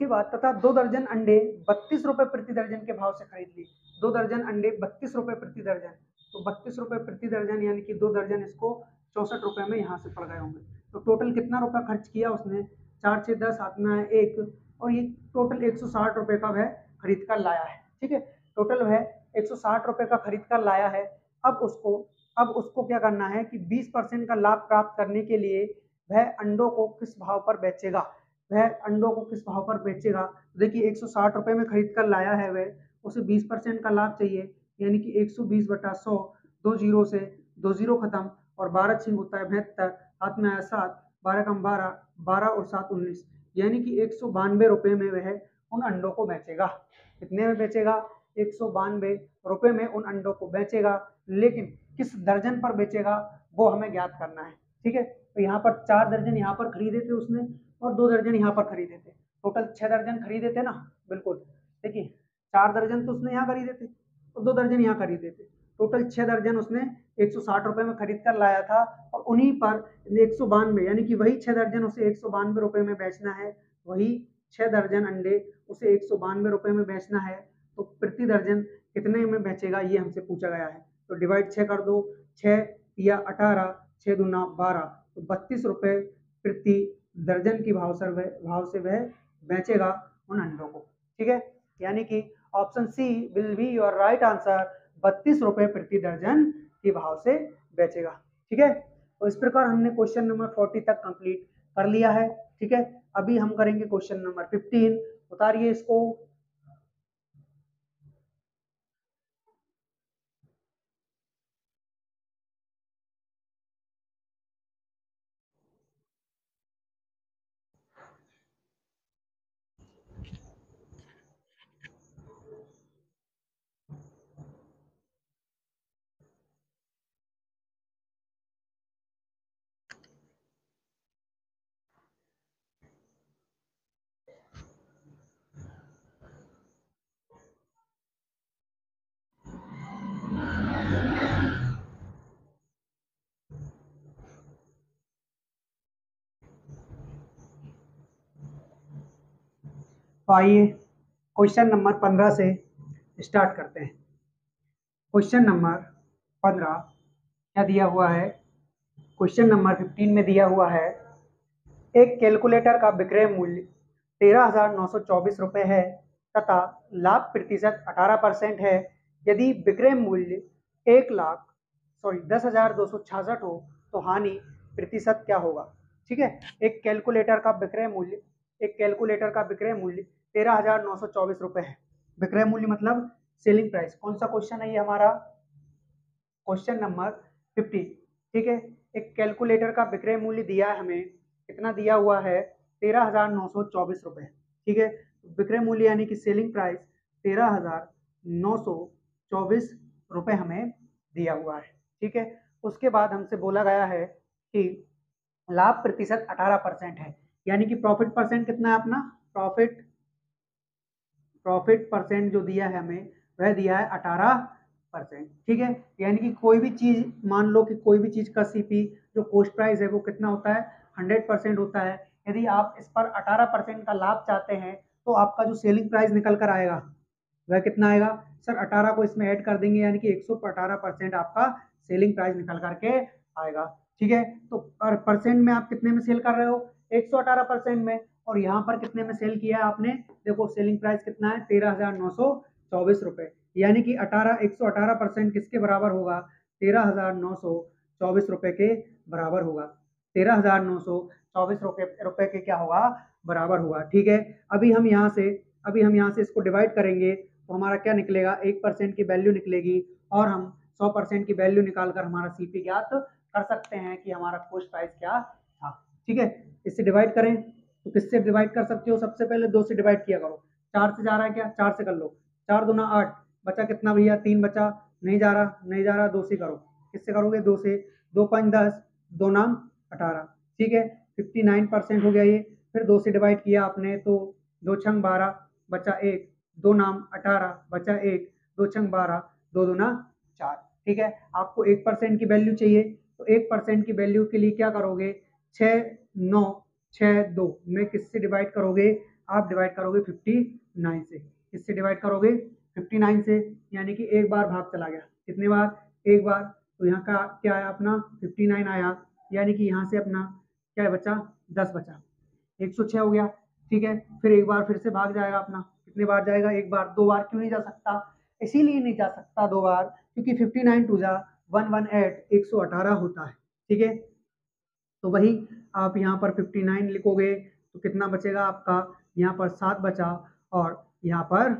बाद तथा 2 दर्जन अंडे 32 रुपए प्रति दर्जन के भाव से खरीद लिए। 2 दर्जन अंडे 32 रुपए प्रति दर्जन, तो 32 रुपए प्रति दर्जन यानी कि 2 दर्जन इसको 64 रुपए में यहाँ से पड़ गए होंगे। तो टोटल कितना रुपया खर्च किया उसने, 4 6 10 हाथ में आया 1, और ये टोटल 160 रुपए का वह खरीद कर लाया है। ठीक है, टोटल वह 160 रुपए का खरीद कर लाया है। अब उसको क्या करना है कि 20% का लाभ प्राप्त करने के लिए वह अंडों को किस भाव पर बेचेगा, वह अंडों को किस भाव पर बेचेगा। देखिए 160 रुपए में खरीद कर लाया है वह, उसे 20% का लाभ चाहिए, यानी कि 120/100, 2 जीरो से 2 जीरो खत्म, और 12 छिंग होता है 72, हाथ में आया 7, 12 कम 12, 12 और 7 19, यानी कि 192 रुपए में वह उन अंडों को बेचेगा। कितने में बेचेगा, 192 रुपए में उन अंडों को बेचेगा, लेकिन किस दर्जन पर बेचेगा वो हमें ज्ञात करना है। ठीक है, तो यहाँ पर 4 दर्जन यहाँ पर खरीदे थे उसने, और 2 दर्जन यहाँ पर खरीदे थे, टोटल 6 दर्जन खरीदे थे ना। बिल्कुल, देखिए 4 दर्जन तो उसने यहाँ खरीदे थे और 2 दर्जन यहाँ खरीदे थे, टोटल 6 दर्जन उसने 160 रुपए में खरीद कर लाया था, और उन्हीं पर 192, यानी कि वही 6 दर्जन उसे 192 रुपए में बेचना है, वही 6 दर्जन अंडे उसे 192 रुपए में बेचना है। तो प्रति दर्जन कितने में बेचेगा ये हमसे पूछा गया है। तो डिवाइड 6 कर दो, 6 या 18, 6 दूना 12, तो 32 रुपए प्रति दर्जन की भाव से वह बेचेगा उन अंडों को। ठीक है, यानी कि option C will be your right answer, 32 रुपए प्रति दर्जन के भाव से बेचेगा। ठीक है, तो इस प्रकार हमने क्वेश्चन नंबर 40 तक कंप्लीट कर लिया है। ठीक है, अभी हम करेंगे क्वेश्चन नंबर 15, उतारिए इसको। तो आइए क्वेश्चन नंबर 15 से स्टार्ट करते हैं। क्वेश्चन नंबर 15 क्या दिया हुआ है, क्वेश्चन नंबर 15 में दिया हुआ है, एक कैलकुलेटर का विक्रय मूल्य 13,924 रुपए है तथा लाभ प्रतिशत 18% है। यदि विक्रय मूल्य 10,266 हो तो हानि प्रतिशत क्या होगा। ठीक है, एक कैलकुलेटर का विक्रय मूल्य, एक कैलकुलेटर का विक्रय मूल्य 13,924 रुपए है। विक्रय मूल्य मतलब सेलिंग प्राइस। कौन सा क्वेश्चन है ये हमारा, क्वेश्चन नंबर 50, ठीक है। एक कैलकुलेटर का विक्रय मूल्य दिया है हमें, कितना दिया हुआ है, 13,924 रुपए, ठीक है। विक्रय मूल्य यानी कि सेलिंग प्राइस 13,924 रुपए हमें दिया हुआ है, ठीक है। उसके बाद हमसे बोला गया है कि लाभ प्रतिशत 18% है, यानी कि प्रॉफिट परसेंट कितना है अपना, प्रॉफिट परसेंट जो दिया है हमें वह दिया है 18%, ठीक है। यानी कि कोई भी चीज, मान लो कि कोई भी चीज का सीपी जो कॉस्ट प्राइस है वो कितना होता है, 100% होता है। यदि आप इस पर 18% का लाभ चाहते हैं तो आपका जो सेलिंग प्राइस निकल कर आएगा वह कितना आएगा सर, 18 को इसमें ऐड कर देंगे, यानी कि 118% आपका सेलिंग प्राइस निकल करके आएगा, ठीक है। तो परसेंट में आप कितने में सेल कर रहे हो, 118% में, और यहाँ पर कितने में सेल किया है आपने, देखो सेलिंग प्राइस कितना है, 13,924 रुपए, यानी कि 118% किसके बराबर होगा, 13,924 रुपए के बराबर होगा, 13,924 रुपए के क्या होगा, बराबर होगा, ठीक है। अभी हम यहाँ से इसको डिवाइड करेंगे तो हमारा क्या निकलेगा, 1% की वैल्यू निकलेगी, और हम 100% की वैल्यू निकालकर हमारा सीपी ज्ञात कर सकते हैं कि हमारा कॉस्ट प्राइस क्या था, ठीक है। इससे डिवाइड करें तो किससे डिवाइड कर सकते हो, सबसे पहले 2 से डिवाइड किया करो, 4 से जा रहा है क्या, 4 से कर लो, 4 दूना 8, बचा कितना भैया, 3 बचा, नहीं जा रहा, 2 से करो, किससे करोगे, 2 से, 2 5 10, 2 नाम 18, ठीक है, 59% हो गया ये। फिर 2 से डिवाइड किया आपने तो 2 छंग 12, बचा 1, 2 नाम 18, बचा 1, 2 छंग 12, 2 दूना 4, ठीक है। आपको 1% की वैल्यू चाहिए, तो 1% की वैल्यू के लिए क्या करोगे, 6 9 6 2 में किससे डिवाइड करोगे, आप डिवाइड करोगे 59 से, किससे डिवाइड करोगे, 59 से, यानी कि एक बार भाग चला गया, कितने बार, एक बार, तो यहाँ का क्या आया अपना 59 आया, यानी कि यहाँ से अपना क्या बचा, 10 बचा, 106 हो गया, ठीक है। फिर एक बार फिर से भाग जाएगा अपना, कितने बार जाएगा, एक बार, 2 बार क्यों नहीं जा सकता, इसीलिए नहीं जा सकता 2 बार क्योंकि 59 टू जा 118 118 होता है, ठीक है। तो वही आप यहाँ पर 59 लिखोगे तो कितना बचेगा आपका, यहाँ पर 7 बचा और यहाँ पर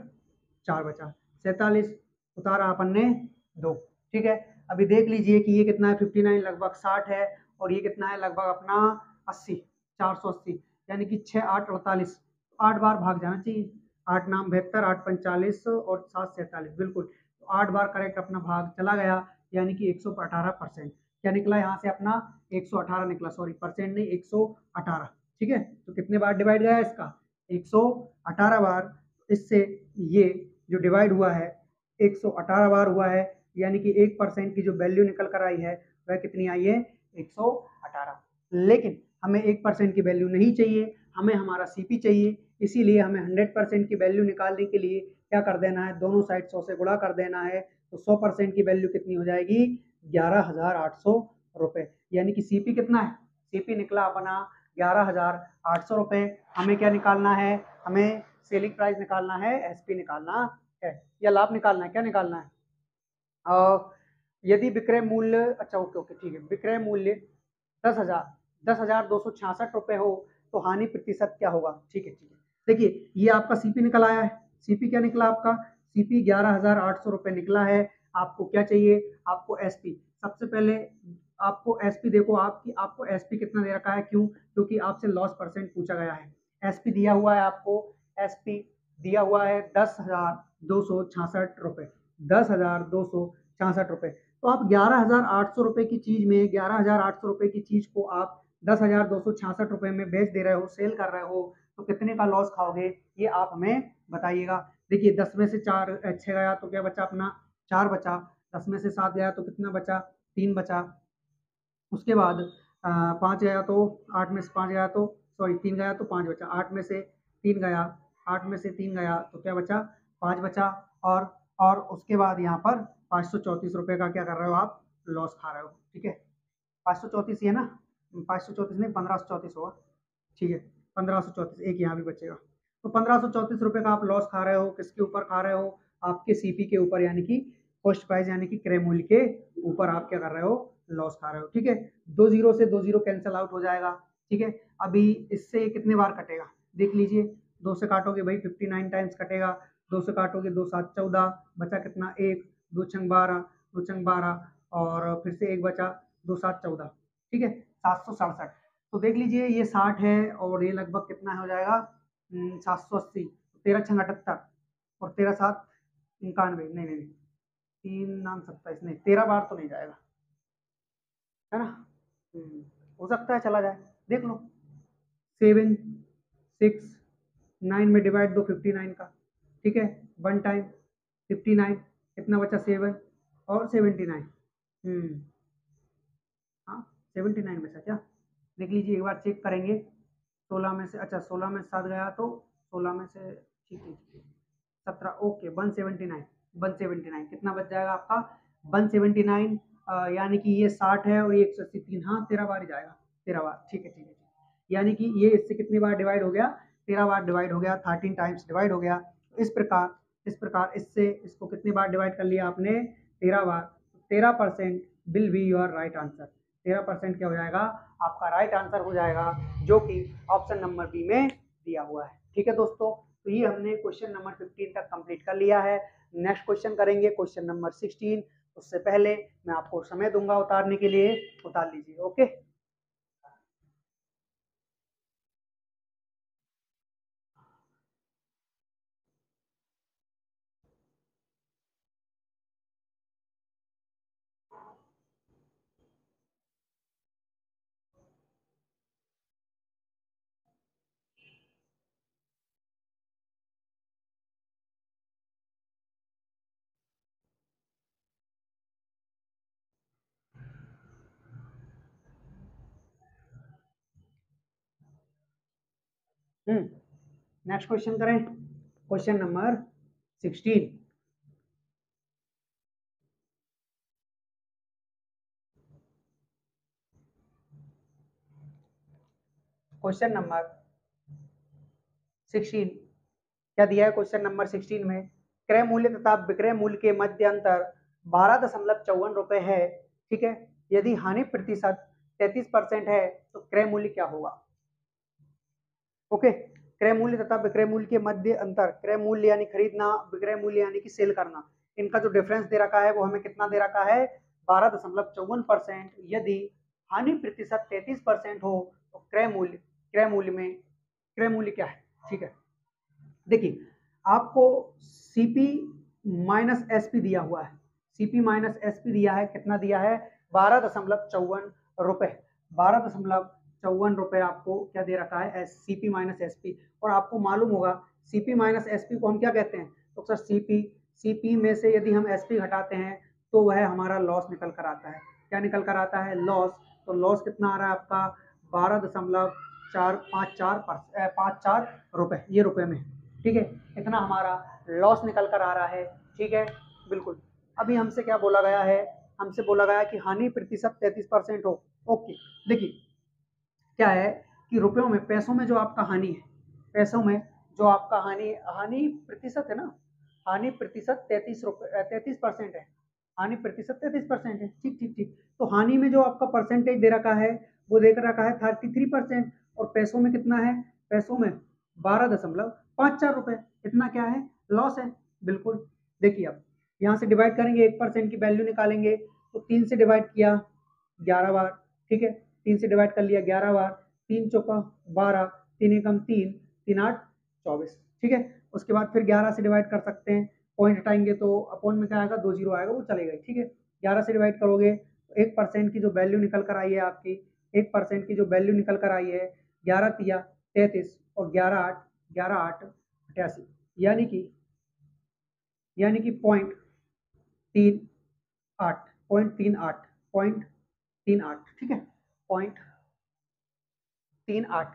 4 बचा, 47 उतारा अपन ने 2, ठीक है। अभी देख लीजिए कि ये कितना है, 59 लगभग 60 है, और ये कितना है, लगभग अपना 80, 480, यानी कि 6 8 48, 8 बार भाग जाना चाहिए, 8 नाम 72, 8 45 और 7 47, बिल्कुल, तो 8 बार करेक्ट अपना भाग चला गया, यानी कि 118%, क्या निकला यहाँ से अपना, 118 निकला, सॉरी परसेंट नहीं, 118, ठीक है। तो कितने बार डिवाइड गया इसका, 118 बार, इससे ये जो डिवाइड हुआ है 118 बार हुआ है, यानी कि 1% की जो वैल्यू निकल कर आई है वह कितनी आई है, 118। लेकिन हमें 1% की वैल्यू नहीं चाहिए, हमें हमारा सीपी चाहिए, इसीलिए हमें 100% की वैल्यू निकालने के लिए क्या कर देना है, दोनों साइड 100 से गुणा कर देना है, तो 100% की वैल्यू कितनी हो जाएगी, 11,800 रुपए, यानी कि सीपी कितना है, सीपी निकला अपना 11,800 रुपए। हमें क्या निकालना है, हमें सेलिंग प्राइस निकालना है, एसपी निकालना है, या लाभ निकालना है, क्या निकालना है, यदि विक्रय मूल्य, अच्छा ओके ओके ठीक है, विक्रय मूल्य 10,266 रुपए हो तो हानि प्रतिशत क्या होगा, ठीक है ठीक है। देखिए ये आपका सीपी निकल आया है, सीपी क्या निकला आपका, सीपी 11,800 रुपए निकला है। आपको क्या चाहिए, आपको एसपी, सबसे पहले आपको एसपी, देखो आपको एसपी कितना दे रखा है, क्यों, क्योंकि आपसे लॉस परसेंट पूछा गया है, एसपी दिया हुआ है आपको, एसपी दिया हुआ है 10,266 रुपए, 10,266 रुपए, तो आप 11,800 रुपए की चीज में, 11,800 रुपए की चीज को आप 10,266 रुपए में बेच दे रहे हो, सेल कर रहे हो, तो कितने का लॉस खाओगे, ये आप हमें बताइएगा। देखिए 10 में से 4 6 गया तो क्या बचा अपना, 4 बचा, 10 में से 7 गया तो कितना बचा, 3 बचा, उसके बाद 5 गया तो, 8 में से 5 गया तो, सॉरी 3 गया तो 5 बचा, 8 में से 3 गया, 8 में से 3 गया तो क्या बचा, 5 बचा, और उसके बाद यहाँ पर 534 रुपये का क्या कर रहे हो आप, लॉस खा रहे हो, ठीक है। 534 ही है ना, 534 नहीं 1534 होगा, ठीक है, 1534, एक यहाँ भी बचेगा, तो 1534 रुपये का आप लॉस खा रहे हो, किसके ऊपर खा रहे हो, आपके सीपी के ऊपर, यानी कि कॉस्ट प्राइस यानी कि क्रय मूल्य के ऊपर आप क्या कर रहे हो, लॉस खा रहे हो, ठीक है। 2 जीरो से 2 जीरो कैंसिल आउट हो जाएगा, ठीक है। अभी इससे कितने बार कटेगा, देख लीजिए, 2 से काटोगे भाई 59 टाइम्स कटेगा, 2 से काटोगे 2 7 14, बचा कितना 1, 2 छंग 12, 2 छंग 12, और फिर से एक बचा, 2 7 14, ठीक है, 767। तो देख लीजिए ये 60 है और ये लगभग कितना हो जाएगा 780, 13 छंग 78 और 13 7 91, नहीं नहीं 3 नाम 27, नहीं 13 बार तो नहीं जाएगा, है ना। हो सकता है चला जाए, देख लो। 7 6 9 में डिवाइड दो 59 का, ठीक है, 1 टाइम 59, कितना बचा 7 और 79। हाँ 79 में से क्या, देख लीजिए एक बार चेक करेंगे। 16 में से, अच्छा 16 में 7 गया तो 16 में से, ठीक है 17, ओके 179, 179 कितना बच जाएगा आपका 179, यानी कि ये 60 है और ये 180, 3, हाँ 13 बार ही जाएगा, 13 बार, ठीक है ठीक है, यानी कि ये इससे कितनी बार डिवाइड हो गया, 13 बार डिवाइड हो गया, 13 टाइम्स डिवाइड हो गया। इस प्रकार इससे इसको कितनी बार डिवाइड कर लिया आपने, 13 बार, 13% will be your right answer, 13% क्या हो जाएगा आपका राइट आंसर हो जाएगा, जो कि ऑप्शन नंबर बी में दिया हुआ है। ठीक है दोस्तों, तो ये हमने क्वेश्चन नंबर 15 तक कंप्लीट कर लिया है। नेक्स्ट क्वेश्चन करेंगे क्वेश्चन नंबर 16। उससे पहले मैं आपको समय दूंगा उतारने के लिए, उतार लीजिए। ओके, नेक्स्ट क्वेश्चन करें, क्वेश्चन नंबर 16। क्वेश्चन नंबर 16 क्या दिया है, क्वेश्चन नंबर 16 में क्रय मूल्य तथा विक्रय मूल्य के मध्य अंतर 12.54 रुपए है, ठीक है। यदि हानि प्रतिशत 33% है तो क्रय मूल्य क्या होगा। ओके, क्रय मूल्य तथा विक्रय मूल्य के मध्य अंतर, क्रय मूल्य यानी खरीदना, विक्रय मूल्य यानी कि सेल करना, इनका जो डिफरेंस दे रखा है वो हमें कितना दे रखा है 12.54%। यदि हानि प्रतिशत 33% हो तो क्रय मूल्य क्या है, ठीक है। देखिए आपको सीपी माइनस एसपी दिया हुआ है, सीपी माइनस एसपी दिया है, कितना दिया है 12.54 रुपए, 12.54 रुपए आपको क्या दे रखा है सीपी माइनस एसपी। और आपको मालूम होगा सीपी माइनस एसपी को हम क्या कहते हैं, तो सर सीपी में से यदि हम एसपी घटाते हैं तो वह हमारा लॉस निकल कर आता है। क्या निकल कर आता है, लॉस। तो लॉस कितना आ रहा है आपका 12.454 रुपए, ये रुपए में, ठीक है, इतना हमारा लॉस निकल कर आ रहा है। ठीक है, बिल्कुल। अभी हमसे क्या बोला गया है, हमसे बोला गया कि हानि प्रतिशत 33% हो। ओके, देखिए क्या है कि रुपयों में, पैसों में जो आपका हानि है, पैसों में जो आपका हानि हानि प्रतिशत है ना, हानि प्रतिशत 33% है, हानि प्रतिशत 33% है, ठीक ठीक ठीक। तो हानि में जो आपका परसेंटेज दे रखा है वो दे रखा है 33%, और पैसों में कितना है, पैसों में 12.54 रुपए, इतना क्या है लॉस है, बिल्कुल। देखिए अब यहाँ से डिवाइड करेंगे, 1% की वैल्यू निकालेंगे, तो 3 से डिवाइड किया 11 बार, ठीक है, 3 से डिवाइड कर लिया 11 बार, 3 चौका 12, 3 एकम 3, 3 8 24, ठीक है। उसके बाद फिर 11 से डिवाइड कर सकते हैं, पॉइंट हटाएंगे तो अपॉन में क्या आएगा 2 जीरो आएगा, वो चलेगा, ठीक है। 11 से डिवाइड करोगे तो 1% की जो वैल्यू निकल कर आई है आपकी, 1% की जो वैल्यू निकल कर आई है 11 तिया 33 और 11 8 88, यानी कि पॉइंट 38, पॉइंट 38, ठीक है, पॉइंट 38।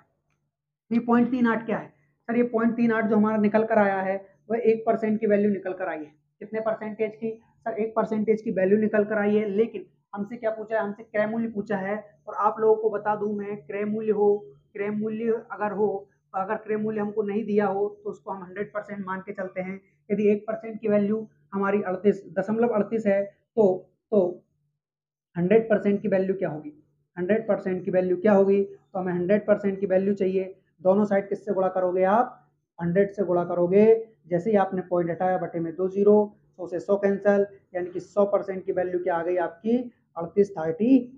ये पॉइंट 38 क्या है सर, ये पॉइंट 38 जो हमारा निकल कर आया है वह 1% की वैल्यू निकल कर आई है। कितने परसेंटेज की सर, 1% की वैल्यू निकल कर आई है। लेकिन हमसे क्या पूछा है, हमसे क्रय मूल्य पूछा है। और आप लोगों को बता दूं मैं, क्रय मूल्य अगर हो, अगर क्रय मूल्य हमको नहीं दिया हो तो उसको हम 100% मान के चलते हैं। यदि 1% की वैल्यू हमारी 38.38 है तो 100% की वैल्यू क्या होगी, 100% की वैल्यू क्या होगी, तो हमें 100% की वैल्यू चाहिए। दोनों साइड किससे गुणा करोगे आप, 100 से गुणा करोगे। जैसे ही आपने पॉइंट हटाया बटे में 2 जीरो, 100 से 100 कैंसल, यानी कि 100% की वैल्यू क्या आ गई आपकी 3838।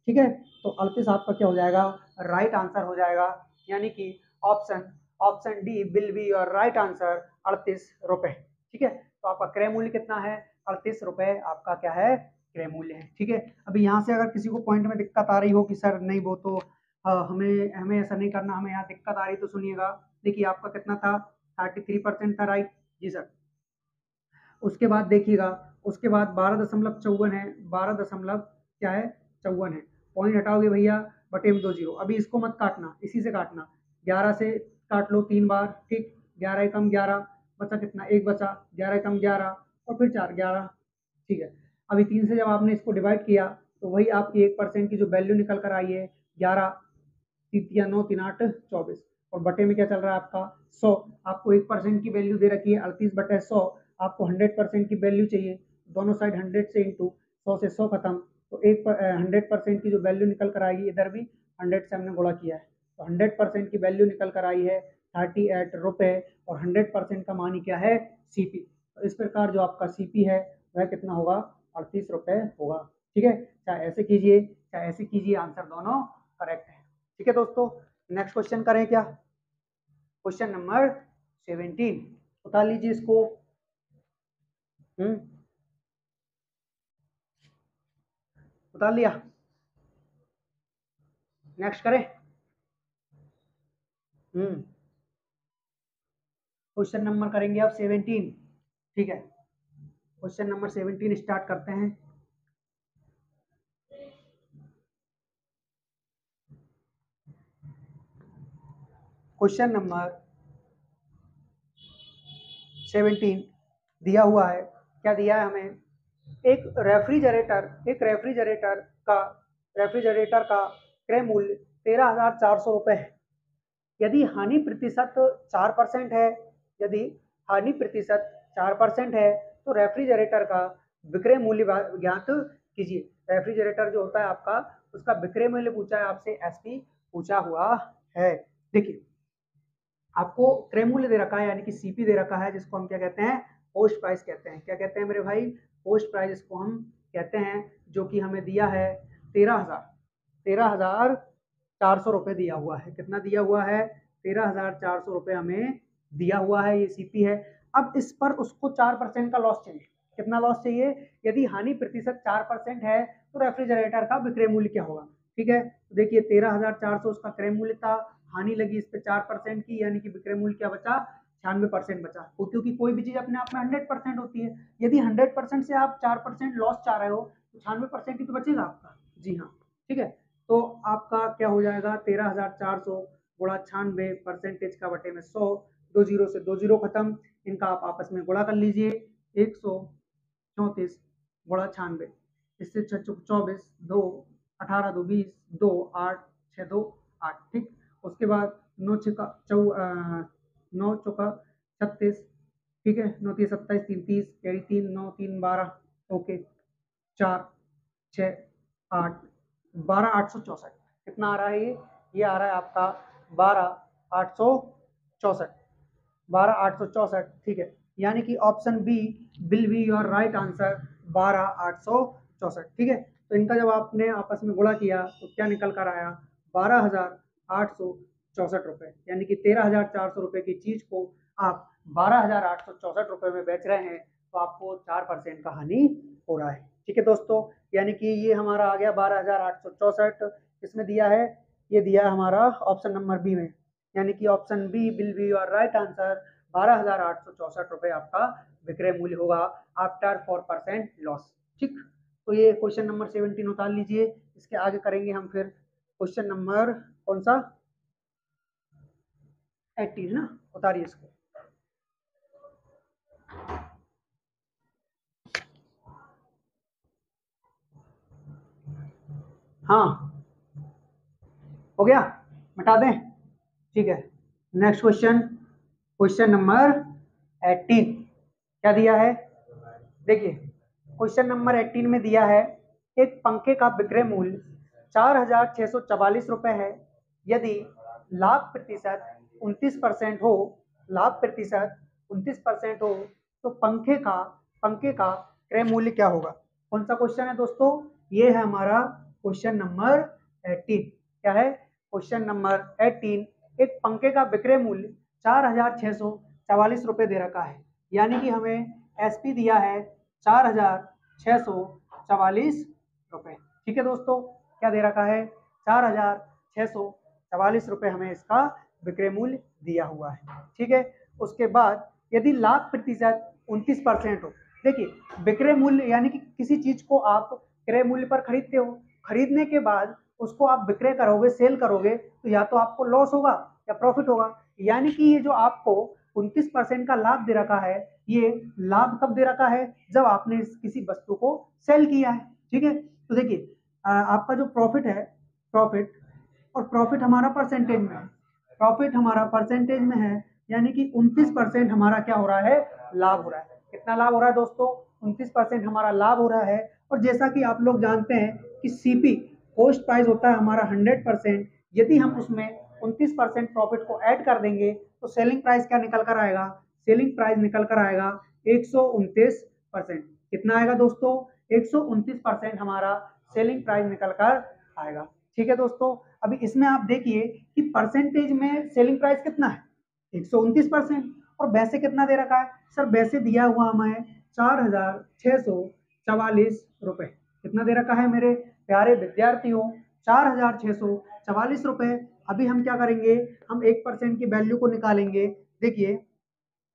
ठीक है, तो 38 आपका क्या हो जाएगा, राइट आंसर हो जाएगा, यानी कि option D will be your right answer, 38 रुपए। ठीक है, तो आपका क्रय मूल्य कितना है, 38 रुपए आपका क्या है, क्रय मूल्य है। ठीक है, अभी यहाँ से अगर किसी को पॉइंट में दिक्कत आ रही हो कि सर नहीं वो तो हमें हमें ऐसा नहीं करना, हमें यहाँ दिक्कत आ रही, तो सुनिएगा। देखिए आपका कितना था, 33% था, राइट जी सर। उसके बाद देखिएगा, उसके बाद 12.54 है, 12 क्या है 54 है, पॉइंट हटाओगे भैया, बटे में 2 जीरो। अभी इसको मत काटना, इसी से काटना, 11 से काट लो 3 बार, ठीक, 11 कम 11 बचा कितना, 1 बचा, 11 कम 11 और फिर 4, 11। ठीक है, अभी 3 से जब आपने इसको डिवाइड किया तो वही आपकी 1% की जो वैल्यू निकल कर आई है 11, 3 9 3 8 24, और बटे में क्या चल रहा है आपका 100। आपको 1% की वैल्यू दे रखी है 38/100, आपको 100% की वैल्यू चाहिए, दोनों साइड 100 से इंटू 100 से 100 खत्म, तो 100% की जो वैल्यू निकल कर आएगी, इधर भी 100 से हमने गुणा किया है, तो 100% की वैल्यू निकल कर आई है 38 रुपए, और 100% का मान क्या है, सीपी। तो इस प्रकार जो आपका सीपी है वह कितना होगा, 38 रुपए होगा। ठीक है, चाहे ऐसे कीजिए चाहे ऐसे कीजिए, आंसर दोनों करेक्ट है। ठीक है दोस्तों, नेक्स्ट क्वेश्चन करें क्या, क्वेश्चन नंबर 17, उतार लीजिए इसको। उतार लिया, नेक्स्ट करें। क्वेश्चन नंबर करेंगे आप 17। ठीक है, क्वेश्चन नंबर 17 स्टार्ट करते हैं। क्वेश्चन नंबर 17 दिया हुआ है, क्या दिया है हमें, एक रेफ्रिजरेटर का क्रय मूल्य 13,400 रुपए है। यदि हानि प्रतिशत 4% है, यदि हानि प्रतिशत 4% है, तो रेफ्रिजरेटर का विक्रय मूल्य ज्ञात कीजिए। रेफ्रिजरेटर जो होता है आपका, उसका विक्रय मूल्य पूछा है आपसे, एसपी पूछा हुआ है। देखिए आपको क्रय मूल्य दे रखा है, यानी कि सीपी दे रखा है, जिसको हम क्या कहते हैं, पोस्ट प्राइस कहते हैं। क्या कहते हैं मेरे भाई, पोस्ट प्राइस इसको हम कहते हैं, जो कि हमें दिया है 13,400 रुपए दिया हुआ है। कितना दिया हुआ है, 13,400 रुपए हमें दिया हुआ है, ये सीपी है। अब इस पर उसको 4% का लॉस चाहिए। कितना लॉस चाहिए, यदि हानि प्रतिशत 4% है तो रेफ्रिजरेटर का विक्रय मूल्य क्या होगा। ठीक है, तो देखिए 13,400 उसका क्रय मूल्य था, हानि लगी इस पे 4% की, यानी कि विक्रय मूल्य क्या बचा, 96% बचा। क्योंकि कोई भी चीज अपने आप में 100% होती है, यदि 100% से आप 4% लॉस चाह रहे हो तो 96% ही तो बचेगा आपका। जी हाँ, ठीक है, तो आपका क्या हो जाएगा, 13,400 गुणा 96 परसेंटेज का बटे में 100, 2 जीरो से 2 जीरो खत्म, इनका आप आपस में गुणा कर लीजिए, 134 गुणा 96, इससे 24, 2 18 2 20, 2 8 6 2 8। ठीक, उसके बाद 9 चौका 36, ठीक है, 9 3 27, 3 30, कैरी 3, 9 3 12, ओके, 4 6 8 12 864। कितना आ रहा है ये आ रहा है आपका 12,864, 12,864। ठीक है, यानी कि option B will be your right answer, 12,864। ठीक है, तो इनका जब आपने आपस में गुणा किया तो क्या निकल कर आया, 12,864 रुपए, यानी कि 13,400 रुपए की चीज को आप 12,864 रुपए में बेच रहे हैं, तो आपको 4% का हानि हो रहा है। ठीक है दोस्तों, यानी कि ये हमारा आ गया 12,864, इसमें दिया है, ये दिया है हमारा ऑप्शन नंबर बी में, यानी कि option B will be your right answer, 12,864 रुपए आपका विक्रय मूल्य होगा आफ्टर 4% लॉस। ठीक, तो ये क्वेश्चन नंबर 17 उतार लीजिए, इसके आगे करेंगे हम फिर क्वेश्चन नंबर कौन सा, 18 ना, उतारिए इसको। हाँ हो गया, मिटा दें, ठीक है। नेक्स्ट क्वेश्चन, क्वेश्चन नंबर 18 क्या दिया है, देखिए क्वेश्चन नंबर 18 में दिया है, एक पंखे का विक्रय मूल्य 4,644 रुपए है, यदि लाभ प्रतिशत 29% हो, लाभ प्रतिशत 29% हो, तो पंखे का पंखे का क्रय मूल्य क्या होगा। कौन सा क्वेश्चन है दोस्तों, ये है हमारा क्वेश्चन नंबर 18। क्या है, क्वेश्चन नंबर 18। एक पंखे का विक्रय मूल्य 4,644 रुपये दे रखा है, यानी कि हमें एसपी दिया है 4,644 रुपये। ठीक है दोस्तों, क्या दे रखा है, 4,644 रुपये हमें इसका विक्रय मूल्य दिया हुआ है। ठीक है, उसके बाद यदि लाभ प्रतिशत 29% हो। देखिए, विक्रय मूल्य यानी कि किसी चीज को आप क्रय मूल्य पर खरीदते हो, खरीदने के बाद उसको आप विक्रय करोगे, सेल करोगे, तो या तो आपको लॉस होगा या प्रॉफिट होगा। यानी कि ये जो आपको 29% का लाभ दे रखा है, ये लाभ कब दे रखा है, जब आपने किसी वस्तु को सेल किया है। ठीक है, तो देखिए आपका जो प्रॉफिट है, प्रॉफिट और प्रॉफिट हमारा परसेंटेज में है, प्रॉफिट हमारा परसेंटेज में है, यानी कि 29% हमारा क्या हो रहा है, लाभ हो रहा है। कितना लाभ हो रहा है दोस्तों, 29% हमारा लाभ हो रहा है। और जैसा कि आप लोग जानते हैं कि सीपी कॉस्ट प्राइस होता है हमारा 100%, यदि हम उसमें 29% प्रॉफिट को ऐड कर देंगे तो सेलिंग प्राइस क्या निकल कर आएगा, सेलिंग प्राइस निकल कर आएगा 129%। कितना आएगा दोस्तों, 129% हमारा सेलिंग प्राइस निकल कर आएगा। ठीक है दोस्तों, अभी इसमें आप देखिए कि परसेंटेज में सेलिंग प्राइस कितना है, 129%, और वैसे कितना दे रखा है सर, वैसे दिया हुआ हमें 4,644 रुपए। कितना दे रखा है मेरे प्यारे विद्यार्थियों, 4,644 रुपए। अभी हम क्या करेंगे, हम 1% की वैल्यू को निकालेंगे। देखिए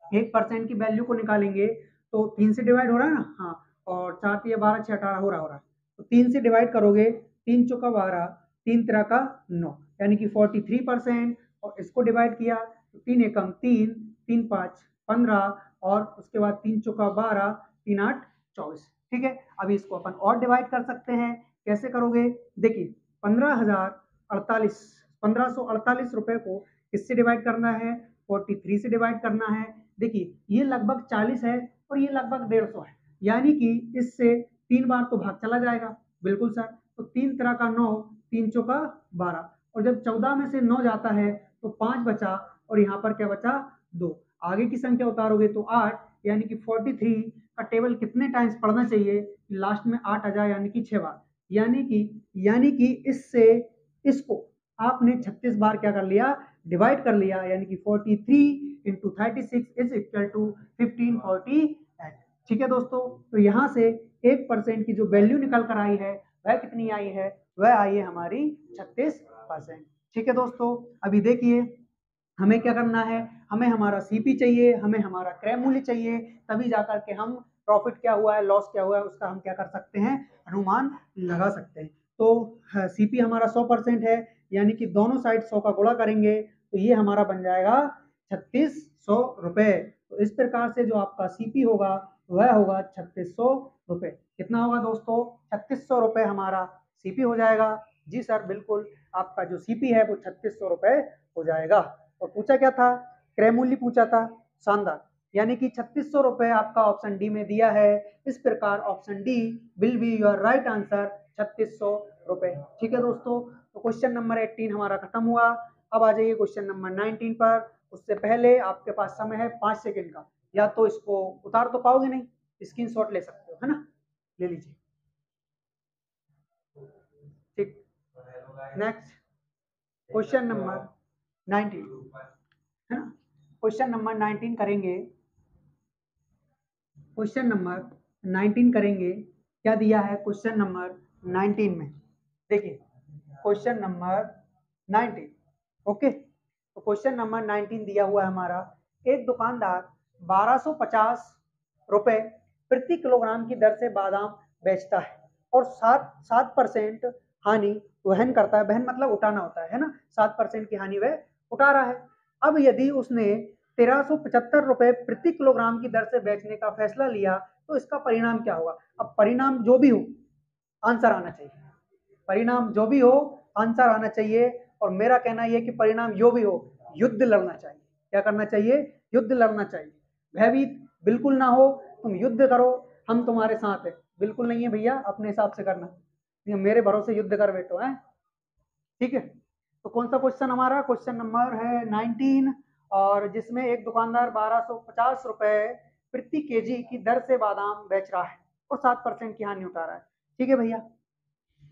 1% की वैल्यू को निकालेंगे तो 3 से डिवाइड हो रहा है ना, हाँ, और 4 3 12 6 18 हो रहा है। तो 3 से डिवाइड करोगे, 3 चौका 12, 3 3 का 9, यानी कि 43%। और इसको डिवाइड किया तो 3 एकम 3, 3 5 15, और उसके बाद 3 चौका 12, 3 8 24। ठीक है, अभी इसको अपन और डिवाइड कर सकते हैं। कैसे करोगे, देखिए 1548 रुपए को किससे डिवाइड करना है, 43 से डिवाइड करना है। देखिए ये लगभग 40 है और ये लगभग 150 है, यानी कि इससे 3 बार तो भाग चला जाएगा। बिल्कुल सर, तो 3 तरह का 9, 3 चौका 12, और जब 14 में से 9 जाता है तो 5 बचा, और यहाँ पर क्या बचा, 2। आगे की संख्या उतारोगे तो 8, यानी कि 43 का टेबल कितने टाइम्स पढ़ना चाहिए, लास्ट में 8 आ जाए, यानी कि 6 बार। यानी कि इससे इसको आपने 36 बार क्या कर लिया, डिवाइड कर लिया, यानी कि 43 इंटू 36 इज इक्वल टू 1548। ठीक है दोस्तों, तो यहाँ से 1% की जो वैल्यू निकल कर आई है वह कितनी आई है, वह आई है हमारी 36%। ठीक है दोस्तों, अभी देखिए हमें क्या करना है, हमें हमारा सीपी चाहिए, हमें हमारा क्रय मूल्य चाहिए, तभी जाकर के हम प्रॉफिट क्या हुआ है, लॉस क्या हुआ है, उसका हम क्या कर सकते हैं, अनुमान लगा सकते हैं। तो सीपी हमारा 100% है, यानी कि दोनों साइड 100 का गुणा करेंगे तो ये हमारा बन जाएगा 3600 रुपए। तो इस प्रकार से जो आपका सीपी होगा वह होगा 3600 रुपए। कितना होगा दोस्तों, 3600 रुपए हमारा सीपी हो जाएगा। जी सर बिल्कुल, आपका जो सीपी है वो 3600 रुपए हो जाएगा। और पूछा क्या था, क्रय मूल्य पूछा था। शानदार, यानी कि 3600 रुपए आपका ऑप्शन डी में दिया है। इस प्रकार option D will be your right answer, 3600 रुपए। ठीक है दोस्तों, तो क्वेश्चन नंबर 18 हमारा खत्म हुआ। अब आ जाइए क्वेश्चन नंबर 19 पर। उससे पहले आपके पास समय है 5 सेकंड का, या तो इसको उतार तो पाओगे नहीं, स्क्रीनशॉट ले सकते हो, है ना, ले लीजिए। ठीक, नेक्स्ट क्वेश्चन नंबर 19 है ना, क्वेश्चन नंबर 19 करेंगे। क्वेश्चन नंबर 19 करेंगे। क्या दिया है क्वेश्चन नंबर 19 में, देखिए क्वेश्चन नंबर 19। ओके, तो क्वेश्चन नंबर 19 दिया हुआ है हमारा, एक दुकानदार 1250 रुपए प्रति किलोग्राम की दर से बादाम बेचता है और 7% हानि वहन करता है। वहन मतलब उठाना होता है ना, 7% की हानि वह उठा रहा है। अब यदि उसने 1375 रुपए प्रति किलोग्राम की दर से बेचने का फैसला लिया तो इसका परिणाम क्या होगा। अब परिणाम जो भी हो आंसर आना चाहिए, परिणाम जो भी हो आंसर आना चाहिए। और मेरा कहना यह कि परिणाम जो भी हो युद्ध लड़ना चाहिए। क्या करना चाहिए, युद्ध लड़ना चाहिए। भयभीत बिल्कुल ना हो, तुम युद्ध करो, हम तुम्हारे साथ है। बिल्कुल नहीं है भैया, अपने हिसाब से करना, मेरे भरोसे युद्ध कर बैठो है। ठीक है, तो कौन सा क्वेश्चन हमारा, क्वेश्चन नंबर है 19, और जिसमें एक दुकानदार 1250 रुपए प्रति केजी की दर से बादाम बेच रहा है और 7% की हानि उठा रहा है। ठीक है भैया,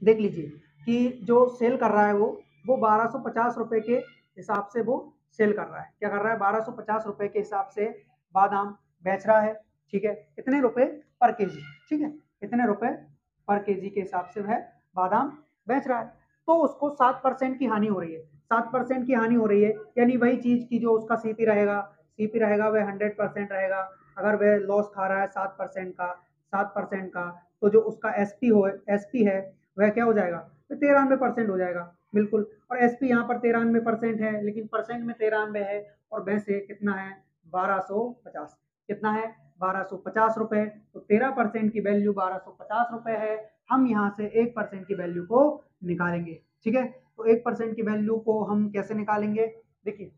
देख लीजिए कि जो सेल कर रहा है वो 1250 रुपए के हिसाब से वो सेल कर रहा है। क्या कर रहा है? 1250 रुपए के हिसाब से बादाम बेच रहा है। ठीक है, कितने रुपए पर केजी? ठीक है, कितने रुपए पर केजी के हिसाब से वह बादाम बेच रहा है। तो उसको 7% की हानि हो रही है। 7% की हानि हो रही है यानी वही चीज की जो उसका सीपी रहेगा वह 100% रहेगा। अगर वह लॉस खा रहा है 7% का, तो जो उसका एसपी है वह क्या हो जाएगा? तो 93% हो जाएगा। बिल्कुल, और एसपी यहाँ पर 93% है, लेकिन परसेंट में 93 है और वैसे कितना है? 1250। कितना है? 1250 रुपए। तो 13% की वैल्यू 1250 रुपए है। हम यहाँ से 1% की वैल्यू को निकालेंगे। ठीक है, तो 1% की वैल्यू को हम कैसे निकालेंगे? देखिए,